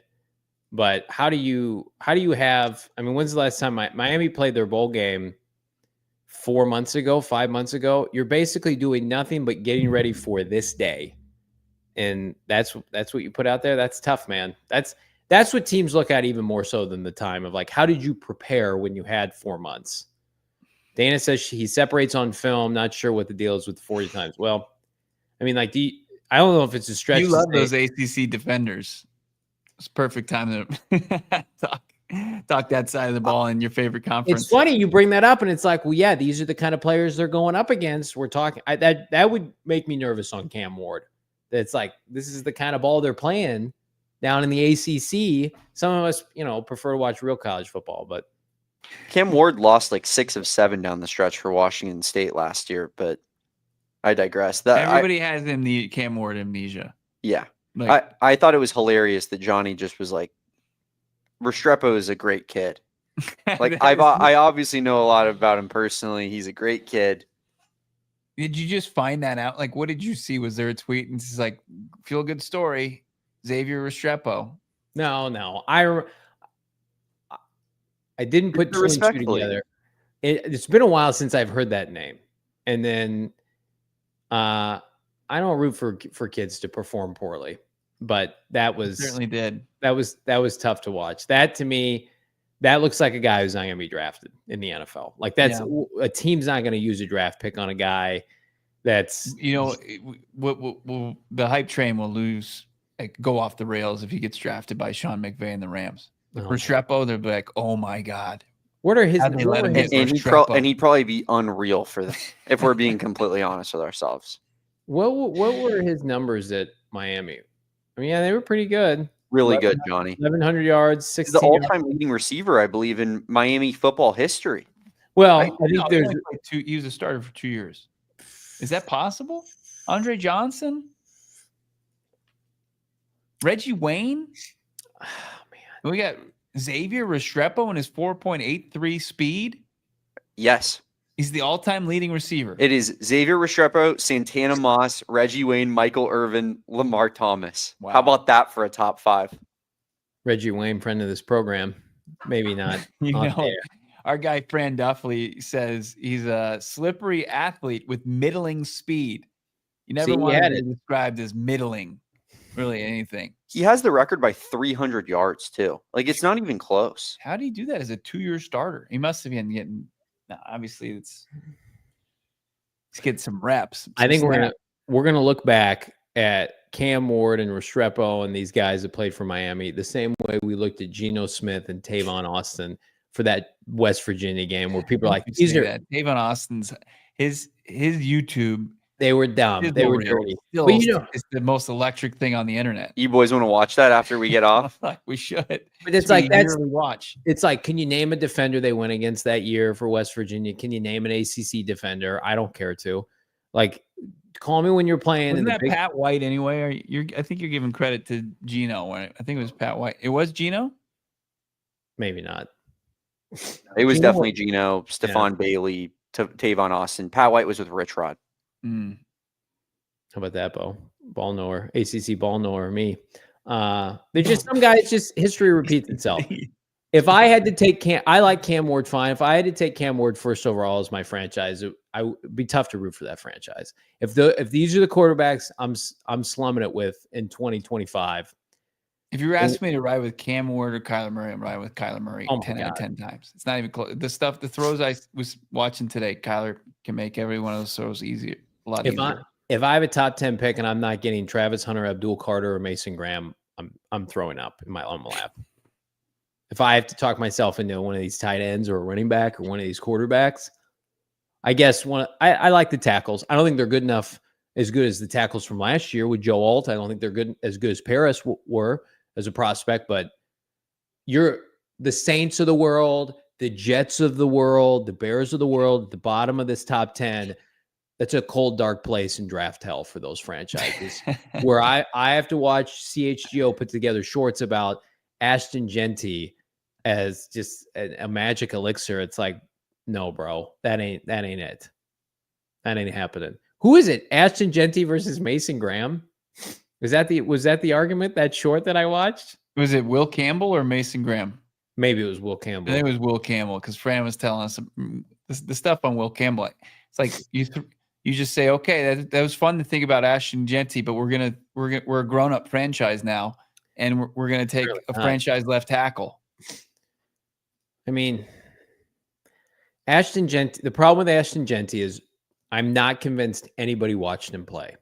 but how do you have, I mean, when's the last time Miami played their bowl game 5 months ago? You're basically doing nothing but getting ready for this day. And that's what you put out there. That's tough, man. That's what teams look at even more so than the time of like, how did you prepare when you had 4 months? Dana says he separates on film. Not sure what the deal is with 40 times. Well, I mean, like, I don't know if it's a stretch. You love those ACC defenders. It's perfect time to talk that side of the ball in your favorite conference. It's funny you bring that up, and it's like, well, yeah, these are the kind of players they're going up against. We're talking that would make me nervous on Cam Ward. It's like this is the kind of ball they're playing down in the ACC. Some of us, prefer to watch real college football, but Cam Ward lost like 6 of 7 down the stretch for Washington State last year, but I digress. Everybody has the Cam Ward amnesia. Yeah. Like, I thought it was hilarious that Johnny just was like, Restrepo is a great kid. Like I obviously know a lot about him personally. He's a great kid. Did you just find that out? Like, what did you see? Was there a tweet and it's like, feel good story, Xavier Restrepo? No. I didn't put two and two together. It's been a while since I've heard that name. And then I don't root for kids to perform poorly, but that was certainly did. That was tough to watch. That to me, that looks like a guy who's not going to be drafted in the NFL. Like a team's not going to use a draft pick on a guy that's the hype train will go off the rails if he gets drafted by Sean McVay and the Rams. Restrepo, they'll be like, oh my God. What are his? And he'd probably be unreal for them if we're being completely honest with ourselves. What were his numbers at Miami? I mean, yeah, they were pretty good. Really good, Johnny. 1,100 yards, 16. He's the all-time leading receiver, I believe, in Miami football history. Well, I think he was a starter for 2 years. Is that possible? Andre Johnson, Reggie Wayne. Oh man, we got Xavier Restrepo and his 4.83 speed. Yes. He's the all-time leading receiver. It is Xavier Restrepo, Santana Moss, Reggie Wayne, Michael Irvin, Lamar Thomas. Wow. How about that for a top 5? Reggie Wayne, friend of this program. Maybe not. Our guy Fran Duffley says he's a slippery athlete with middling speed. You never want to be described as middling, really anything. He has the record by 300 yards, too. Like, it's not even close. How do you do that as a 2-year starter? He must have been getting... No, obviously, let's get some reps. I think we're gonna look back at Cam Ward and Restrepo and these guys that played for Miami the same way we looked at Geno Smith and Tavon Austin for that West Virginia game, where people are like, "These are Tavon Austin's his YouTube." They were dumb. They were dirty. But it's the most electric thing on the internet. You boys want to watch that after we get off? We should. But it's like that's watch. It's like, can you name a defender they went against that year for West Virginia? Can you name an ACC defender? I don't care to. Like, call me when you're playing. Isn't that Pat White anyway? I think you're giving credit to Geno. I think it was Pat White. It was Geno? Maybe not. It was definitely Geno, Stephon Bailey, Tavon Austin. Pat White was with Rich Rod. How about that, Bo? Ball knower, ACC ball knower, me. There's just some guys, just history repeats itself. If I had to take I like Cam Ward fine. If I had to take Cam Ward first overall as my franchise, it would be tough to root for that franchise. If these are the quarterbacks I'm slumming it with in 2025. If you were asking me to ride with Cam Ward or Kyler Murray, I'm riding with Kyler Murray 10 out of 10 times. It's not even close. The throws I was watching today, Kyler can make every one of those throws easier. A lot easier. If I have a top 10 pick and I'm not getting Travis Hunter, Abdul Carter, or Mason Graham, I'm throwing up in my lap. If I have to talk myself into one of these tight ends or a running back or one of these quarterbacks, I guess I like the tackles. I don't think they're good enough, as good as the tackles from last year with Joe Alt. I don't think they're as good as Paris were as a prospect, but you're the Saints of the world, the Jets of the world, the Bears of the world, at the bottom of this top 10. That's a cold, dark place in draft hell for those franchises where I have to watch CHGO put together shorts about Ashton Jeanty as just a magic elixir. It's like, no, bro, that ain't it. That ain't happening. Who is it? Ashton Jeanty versus Mason Graham? Was that the argument, that short that I watched? Was it Will Campbell or Mason Graham? Maybe it was Will Campbell. I think it was Will Campbell because Fran was telling us the stuff on Will Campbell. It's like you just say, okay, that was fun to think about Ashton Jeanty, but we're a grown-up franchise now. and we're going to take Really a not. franchise left tackle. I mean, Ashton Jeanty. The problem with Ashton Jeanty is I'm not convinced anybody watched him play.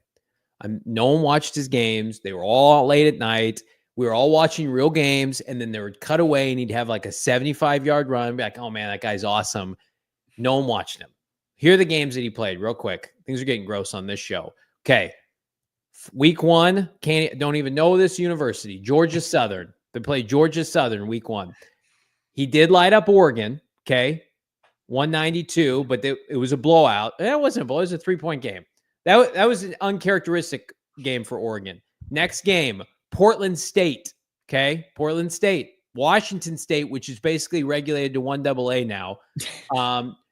No one watched his games. They were all late at night. We were all watching real games, and then they would cut away, and he'd have like a 75-yard run. Be like, oh man, that guy's awesome. No one watched him. Here are the games that he played, real quick. Things are getting gross on this show. Okay, week 1. Don't even know this university. Georgia Southern. They played Georgia Southern week 1. He did light up Oregon. Okay, 192, but it was a blowout. That wasn't a blowout. It was a 3-point game. That was an uncharacteristic game for Oregon. Next game, Portland State. Okay, Portland State. Washington State, which is basically regulated to 1AA now.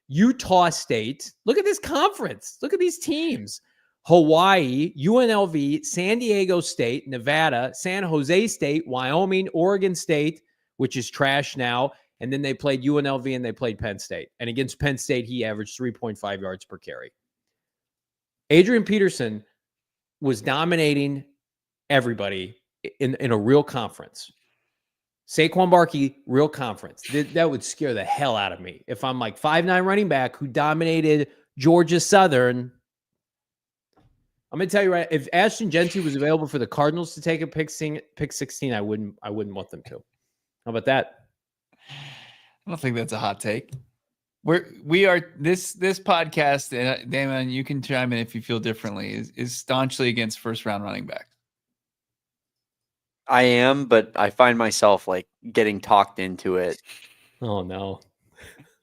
Utah State. Look at this conference. Look at these teams. Hawaii, UNLV, San Diego State, Nevada, San Jose State, Wyoming, Oregon State, which is trash now. And then they played UNLV and they played Penn State. And against Penn State, he averaged 3.5 yards per carry. Adrian Peterson was dominating everybody in a real conference. Saquon Barkley, real conference. That would scare the hell out of me. If I'm like 5'9" running back who dominated Georgia Southern, I'm going to tell you right, if Ashton Jeanty was available for the Cardinals to take a pick 16, I wouldn't want them to. How about that? I don't think that's a hot take. We are this podcast, and Damon, you can chime in if you feel differently, is staunchly against first round running backs. I am, but I find myself like getting talked into it. Oh no.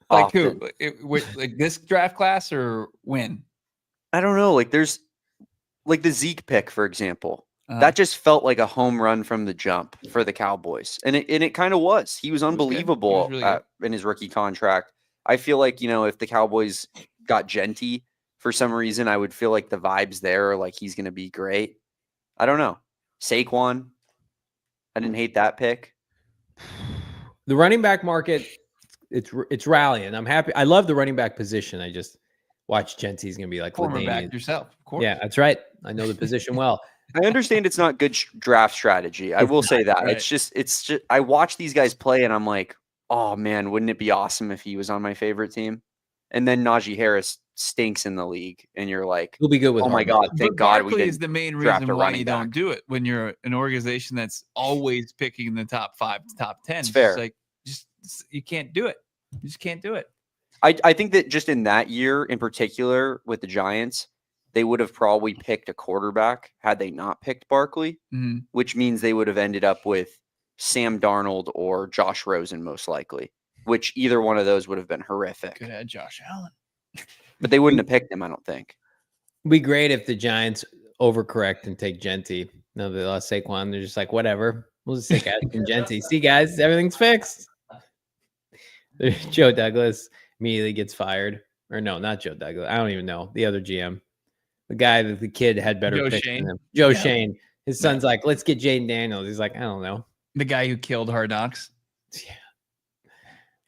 Like often. who? Like this draft class or when? I don't know. Like there's like the Zeke pick, for example. That just felt like a home run from the jump for the Cowboys. And it kind of was. He was unbelievable really in his rookie contract. I feel like, if the Cowboys got Jeanty for some reason, I would feel like the vibes there are like he's going to be great. I don't know. Saquon, I didn't hate that pick. The running back market, it's rallying. I'm happy. I love the running back position. I just watched Jeanty's going to be like former back yourself, of course. Yeah, that's right. I know the position well. I understand it's not good draft strategy. I will say that. Right. It's just I watch these guys play and I'm like, oh man, wouldn't it be awesome if he was on my favorite team? And then Najee Harris stinks in the league, and you're like, he'll be good with. Oh my God, thank God we didn't. Is the main reason why you don't do it when you're an organization that's always picking in the top 5 to top 10. It's fair. Just you can't do it. You just can't do it. I think that just in that year in particular with the Giants, they would have probably picked a quarterback had they not picked Barkley, which means they would have ended up with Sam Darnold or Josh Rosen most likely, which either one of those would have been horrific. Could have had Josh Allen. But they wouldn't have picked him, I don't think. It'd be great if the Giants overcorrect and take Jeanty. No, they lost Saquon. They're just like, whatever. We'll just take Ashton Jeanty. See, guys, everything's fixed. Joe Douglas immediately gets fired. Or no, not Joe Douglas. I don't even know. The other GM. The guy that the kid had better picks than him. Joe Shane. His son's like, let's get Jaden Daniels. He's like, I don't know. The guy who killed Hard Knocks. Yeah.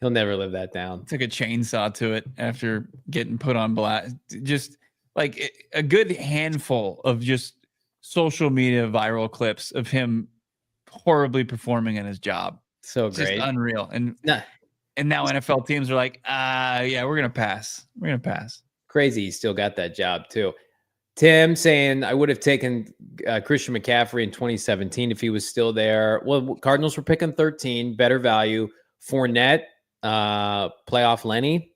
He'll never live that down. Took a chainsaw to it after getting put on blast. Just like a good handful of just social media viral clips of him horribly performing in his job. So it's great. Just unreal. And now NFL teams are like, yeah, we're going to pass. We're going to pass. Crazy. He still got that job too. Tim saying I would have taken Christian McCaffrey in 2017 if he was still there. Well, Cardinals were picking 13, better value. Fournette, playoff Lenny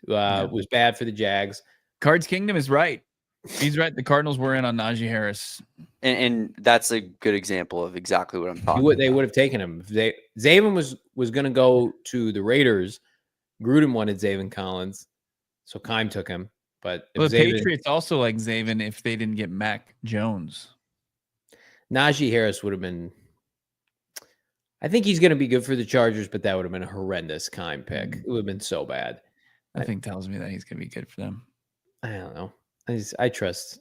was bad for the Jags. Cards Kingdom is right. He's right. The Cardinals were in on Najee Harris. And that's a good example of exactly what I'm talking about. They would have taken him. Zaven was going to go to the Raiders. Gruden wanted Zaven Collins. So Keim took him. But the Patriots also like Zaven if they didn't get Mac Jones. Najee Harris would have been. I think he's going to be good for the Chargers, but that would have been a horrendous Keim pick. It would have been so bad. I think tells me that he's going to be good for them. I don't know. I trust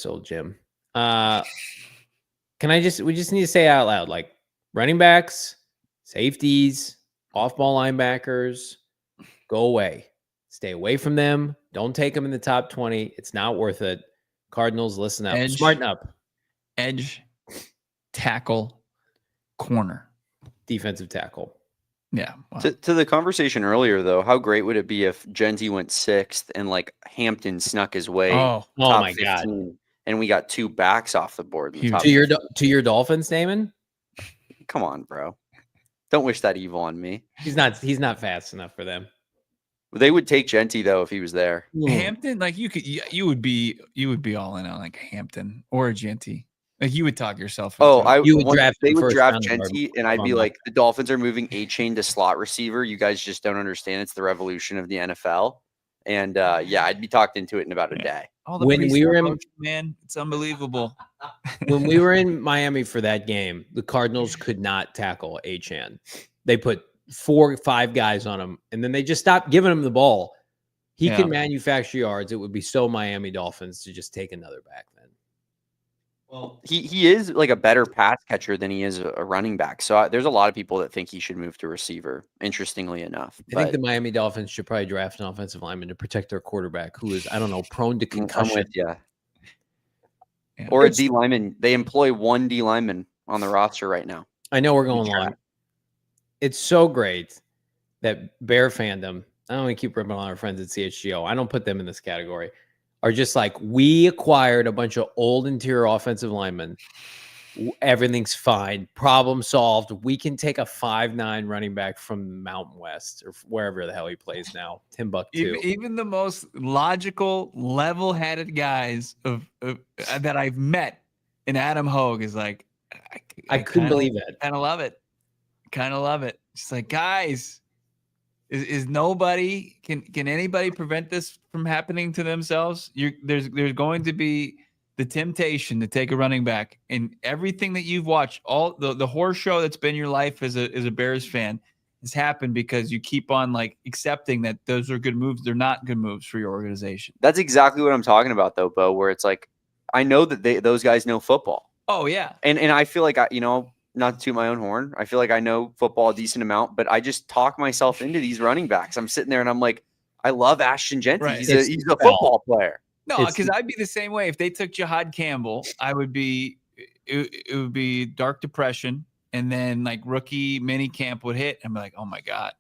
old Jim. We just need to say out loud, like running backs, safeties, off-ball linebackers, go away. Stay away from them. Don't take them in the top 20. It's not worth it. Cardinals, listen up. Smarten up. Edge, tackle, corner. Defensive tackle. Yeah. Wow. To the conversation earlier, though, how great would it be if Jeanty went 6th and like Hampton snuck his way Oh, top my 15, God. and we got 2 backs off the board in the Huge. top To your Dolphins, Damon? Come on, bro. Don't wish that evil on me. He's not fast enough for them. They would take Jeanty though if he was there. Hampton, like you would be all in on like Hampton or a Jeanty. Like you would talk yourself. Oh, You would draft they him would first draft round of Jeanty, and Marvin. I'd be like, the Dolphins are moving A-Chain to slot receiver. You guys just don't understand. It's the revolution of the NFL. And yeah, I'd be talked into it in about a day. all the when we were in- motion, man, it's unbelievable. When we were in Miami for that game, the Cardinals could not tackle Achane. They put 4 or 5 guys on him, and then they just stopped giving him the ball. He can manufacture yards. It would be so Miami Dolphins to just take another back then. Well, he is like a better pass catcher than he is a running back. So there's a lot of people that think he should move to receiver, interestingly enough. I think the Miami Dolphins should probably draft an offensive lineman to protect their quarterback, who is, I don't know, prone to concussion. Yeah. Or a D lineman. They employ 1 D lineman on the roster right now. I know we're going long. It's so great that Bear fandom, I don't want to keep ripping on our friends at CHGO. I don't put them in this category. Are just like, we acquired a bunch of old interior offensive linemen. Everything's fine. Problem solved. We can take a 5'9" running back from Mountain West or wherever the hell he plays now. Timbuktu. Even the most logical, level-headed guys that I've met in Adam Hogue is like, I couldn't believe it. Kind of love it. Kind of love it. It's like, guys, is nobody can anybody prevent this from happening to themselves? There's going to be the temptation to take a running back, and everything that you've watched, all the horror show that's been your life as a Bears fan, has happened because you keep on like accepting that those are good moves. They're not good moves for your organization. That's exactly what I'm talking about, though, Bo. Where it's like, I know that those guys know football. Oh yeah, and I feel like not to toot my own horn, I feel like I know football a decent amount, but I just talk myself into these running backs. I'm sitting there and I'm like, I love Ashton Jeanty. Right. He's a football player. No, because I'd be the same way. If they took Jihaad Campbell, I would be. It would be dark depression, and then like rookie mini camp would hit, and be like, oh my god,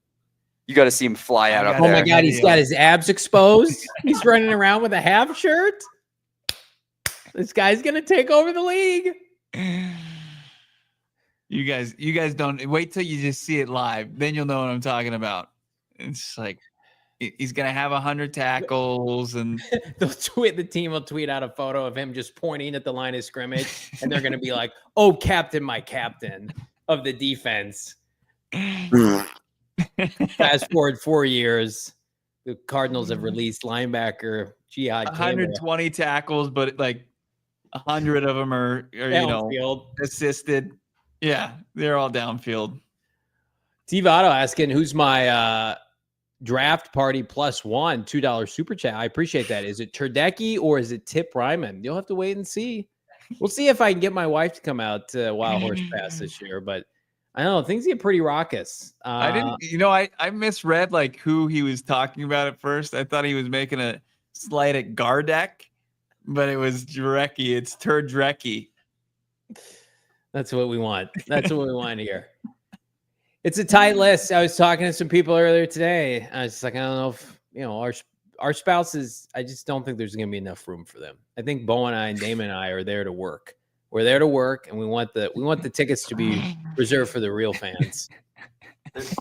you got to see him fly out up there. Oh my god, he's got his abs exposed. He's running around with a half shirt. This guy's gonna take over the league. You guys don't wait till you just see it live. Then you'll know what I'm talking about. It's like he's gonna have 100 tackles, and the team will tweet out a photo of him just pointing at the line of scrimmage, and they're gonna be like, "Oh, captain, my captain of the defense." Fast forward 4 years, the Cardinals have released linebacker Jihaad Campbell. 120 tackles, but like 100 of them are assisted. Yeah, they're all downfield. T-Votto asking, who's my draft party +1 $2 super chat? I appreciate that. Is it Turdecki or is it Tip Ryman? You'll have to wait and see. We'll see if I can get my wife to come out to Wild Horse Pass this year, but I don't know. Things get pretty raucous. I didn't, I misread like who he was talking about at first. I thought he was making a slight at Gardek, but it was Drecki. It's Turdecki. That's what we want. That's what we want to hear. It's a tight list. I was talking to some people earlier today. I was just like, I don't know if, our spouses, I just don't think there's going to be enough room for them. I think Bo and I and Damon and I are there to work. We're there to work, and we want the tickets to be reserved for the real fans.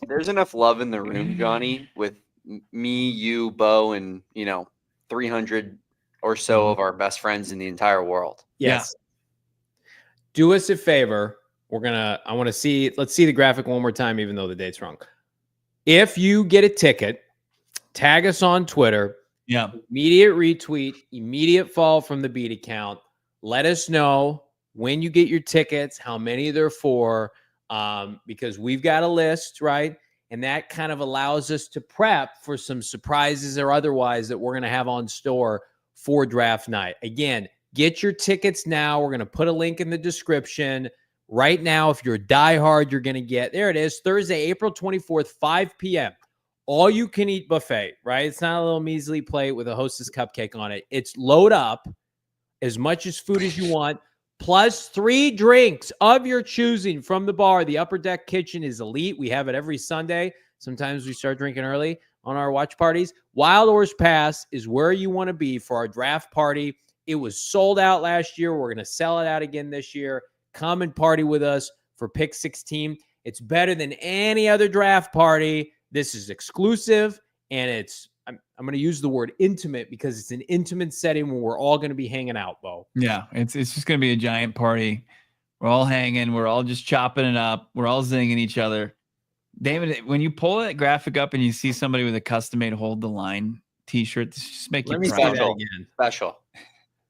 There's enough love in the room, Johnny, with me, you, Bo, and 300 or so of our best friends in the entire world. Yes. Yeah. Do us a favor. Let's see the graphic one more time, even though the date's wrong. If you get a ticket, tag us on Twitter. Yeah. Immediate retweet, immediate follow from the Beat account. Let us know when you get your tickets, how many they're for, because we've got a list, right? And that kind of allows us to prep for some surprises or otherwise that we're going to have on store for draft night. Again, get your tickets now. We're going to put a link in the description. Right now, if you're a diehard, you're going to get, there it is, Thursday, April 24th, 5 p.m. All-you-can-eat buffet, right? It's not a little measly plate with a Hostess cupcake on it. It's load up as much as food as you want, plus 3 drinks of your choosing from the bar. The Upper Deck Kitchen is elite. We have it every Sunday. Sometimes we start drinking early on our watch parties. Wild Horse Pass is where you want to be for our draft party. It was sold out last year. We're going to sell it out again this year. Come and party with us for Pick 16. It's better than any other draft party. This is exclusive, and I'm going to use the word intimate because it's an intimate setting where we're all going to be hanging out, Bo. Yeah, it's just going to be a giant party. We're all hanging. We're all just chopping it up. We're all zinging each other. David, when you pull that graphic up and you see somebody with a custom-made Hold the Line t-shirt, just make Let you me proud. see that again. Special.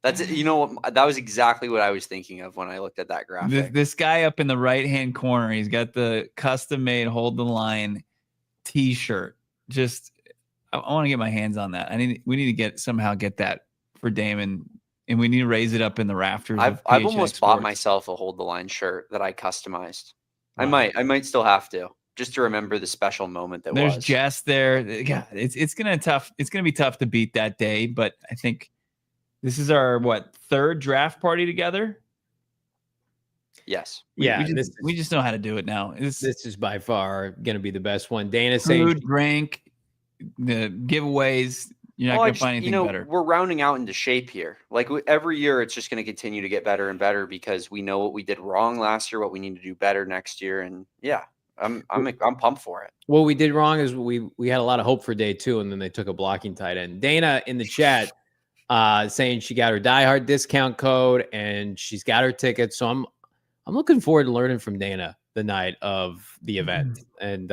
That's it. You know what? That was exactly what I was thinking of when I looked at that graphic. This guy up in the right-hand corner, he's got the custom-made Hold the Line t-shirt. Just, I want to get my hands on that. We need to somehow get that for Damon, and we need to raise it up in the rafters. I've PHNX almost bought Sports. myself a Hold the Line shirt that I customized. Wow. I might still have to, just to remember the special moment that There's was. Jess there. Yeah, it's gonna be tough to beat that day, but I think this is our third draft party together. Yes. We just know how to do it now. This is by far going to be the best one. Dana saying Food, drink, the giveaways. You're not going to find anything better. We're rounding out into shape here. Like every year, it's just going to continue to get better and better because we know what we did wrong last year, what we need to do better next year, and yeah, I'm pumped for it. what we did wrong is we had a lot of hope for day 2, and then they took a blocking tight end. Dana in the chat saying she got her diehard discount code and she's got her tickets. So I'm looking forward to learning from Dana the night of the event. And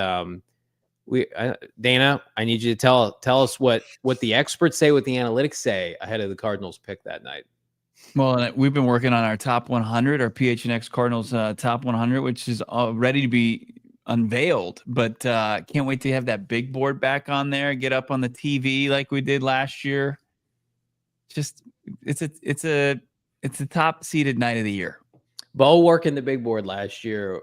Dana, I need you to tell us what the experts say, what the analytics say ahead of the Cardinals pick that night. Well, we've been working on our top 100, our PHNX Cardinals top 100, which is ready to be unveiled. But can't wait to have that big board back on there, get up on the TV like we did last year. Just it's a top seeded night of the year. Bo working the big board last year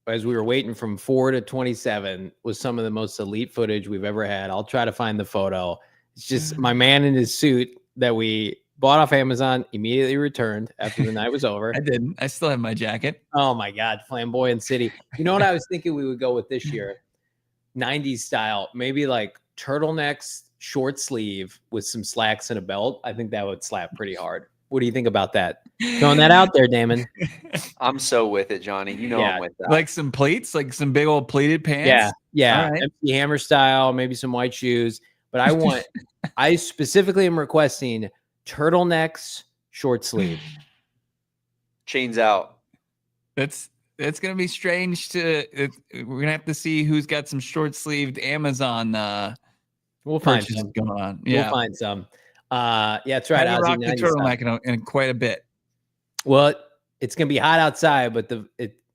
as we were waiting from 4 to 27 was some of the most elite footage we've ever had. I'll try to find the photo. It's just my man in his suit that we bought off Amazon, immediately returned after the night was over. I didn't. I still have my jacket. Oh my God, Flamboyant City. You know what I was thinking we would go with this year? 90s style, maybe like turtlenecks, short sleeve with some slacks and a belt. I think that would slap pretty hard. What do you think about that? Throwing that out there, Damon. I'm so with it, Johnny. You know I'm with that. Like some pleats, like some big old pleated pants. Yeah. Right. MC Hammer style, maybe some white shoes. But I specifically am requesting turtlenecks, short sleeve. Chains out. That's gonna be strange we're gonna have to see who's got some short sleeved Amazon We'll find some going on. Yeah, we'll find some. Yeah, that's right. I haven't rocked the turtleneck in quite a bit. Well, it's gonna be hot outside, but they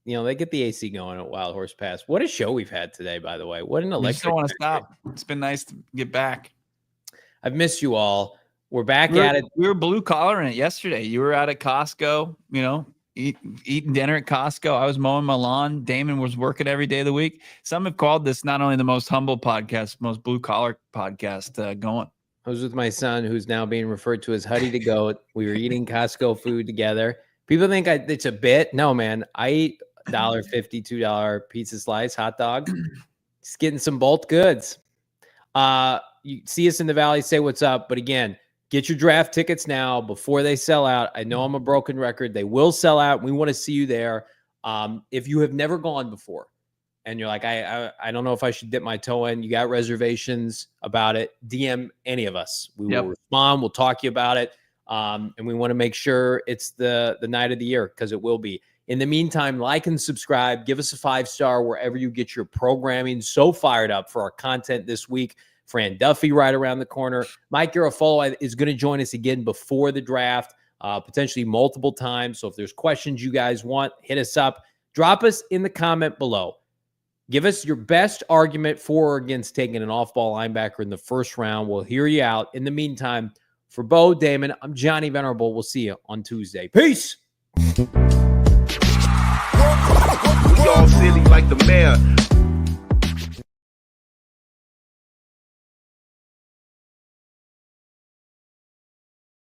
get the AC going at Wild Horse Pass. What a show we've had today, by the way. What an electric. I just don't want to stop. It's been nice to get back. I've missed you all. We're back at it. We were blue collar in it yesterday. You were out at Costco, eating dinner at Costco. I was mowing my lawn. Damon was working every day of the week. Some have called this not only the most humble podcast, most blue collar podcast going. I was with my son, who's now being referred to as Huddy the Goat. We were eating Costco food together. People think it's a bit. No, man. I eat $1.50, $2 pizza slice, hot dog. Just getting some bulk goods. You see us in the Valley, say what's up. But again, get your draft tickets now before they sell out. I know I'm a broken record. They will sell out. We want to see you there. If you have never gone before and you're like, I don't know if I should dip my toe in, you got reservations about it, DM any of us. We will respond. We'll talk to you about it. And we want to make sure it's the night of the year because it will be. In the meantime, like and subscribe. Give us a 5-star wherever you get your programming. So fired up for our content this week. Fran Duffy right around the corner. Mike Garofalo is going to join us again before the draft, potentially multiple times. So if there's questions you guys want, hit us up. Drop us in the comment below. Give us your best argument for or against taking an off-ball linebacker in the first round. We'll hear you out. In the meantime, for Bo, Damon, I'm Johnny Venerable. We'll see you on Tuesday. Peace. We all silly like the mayor.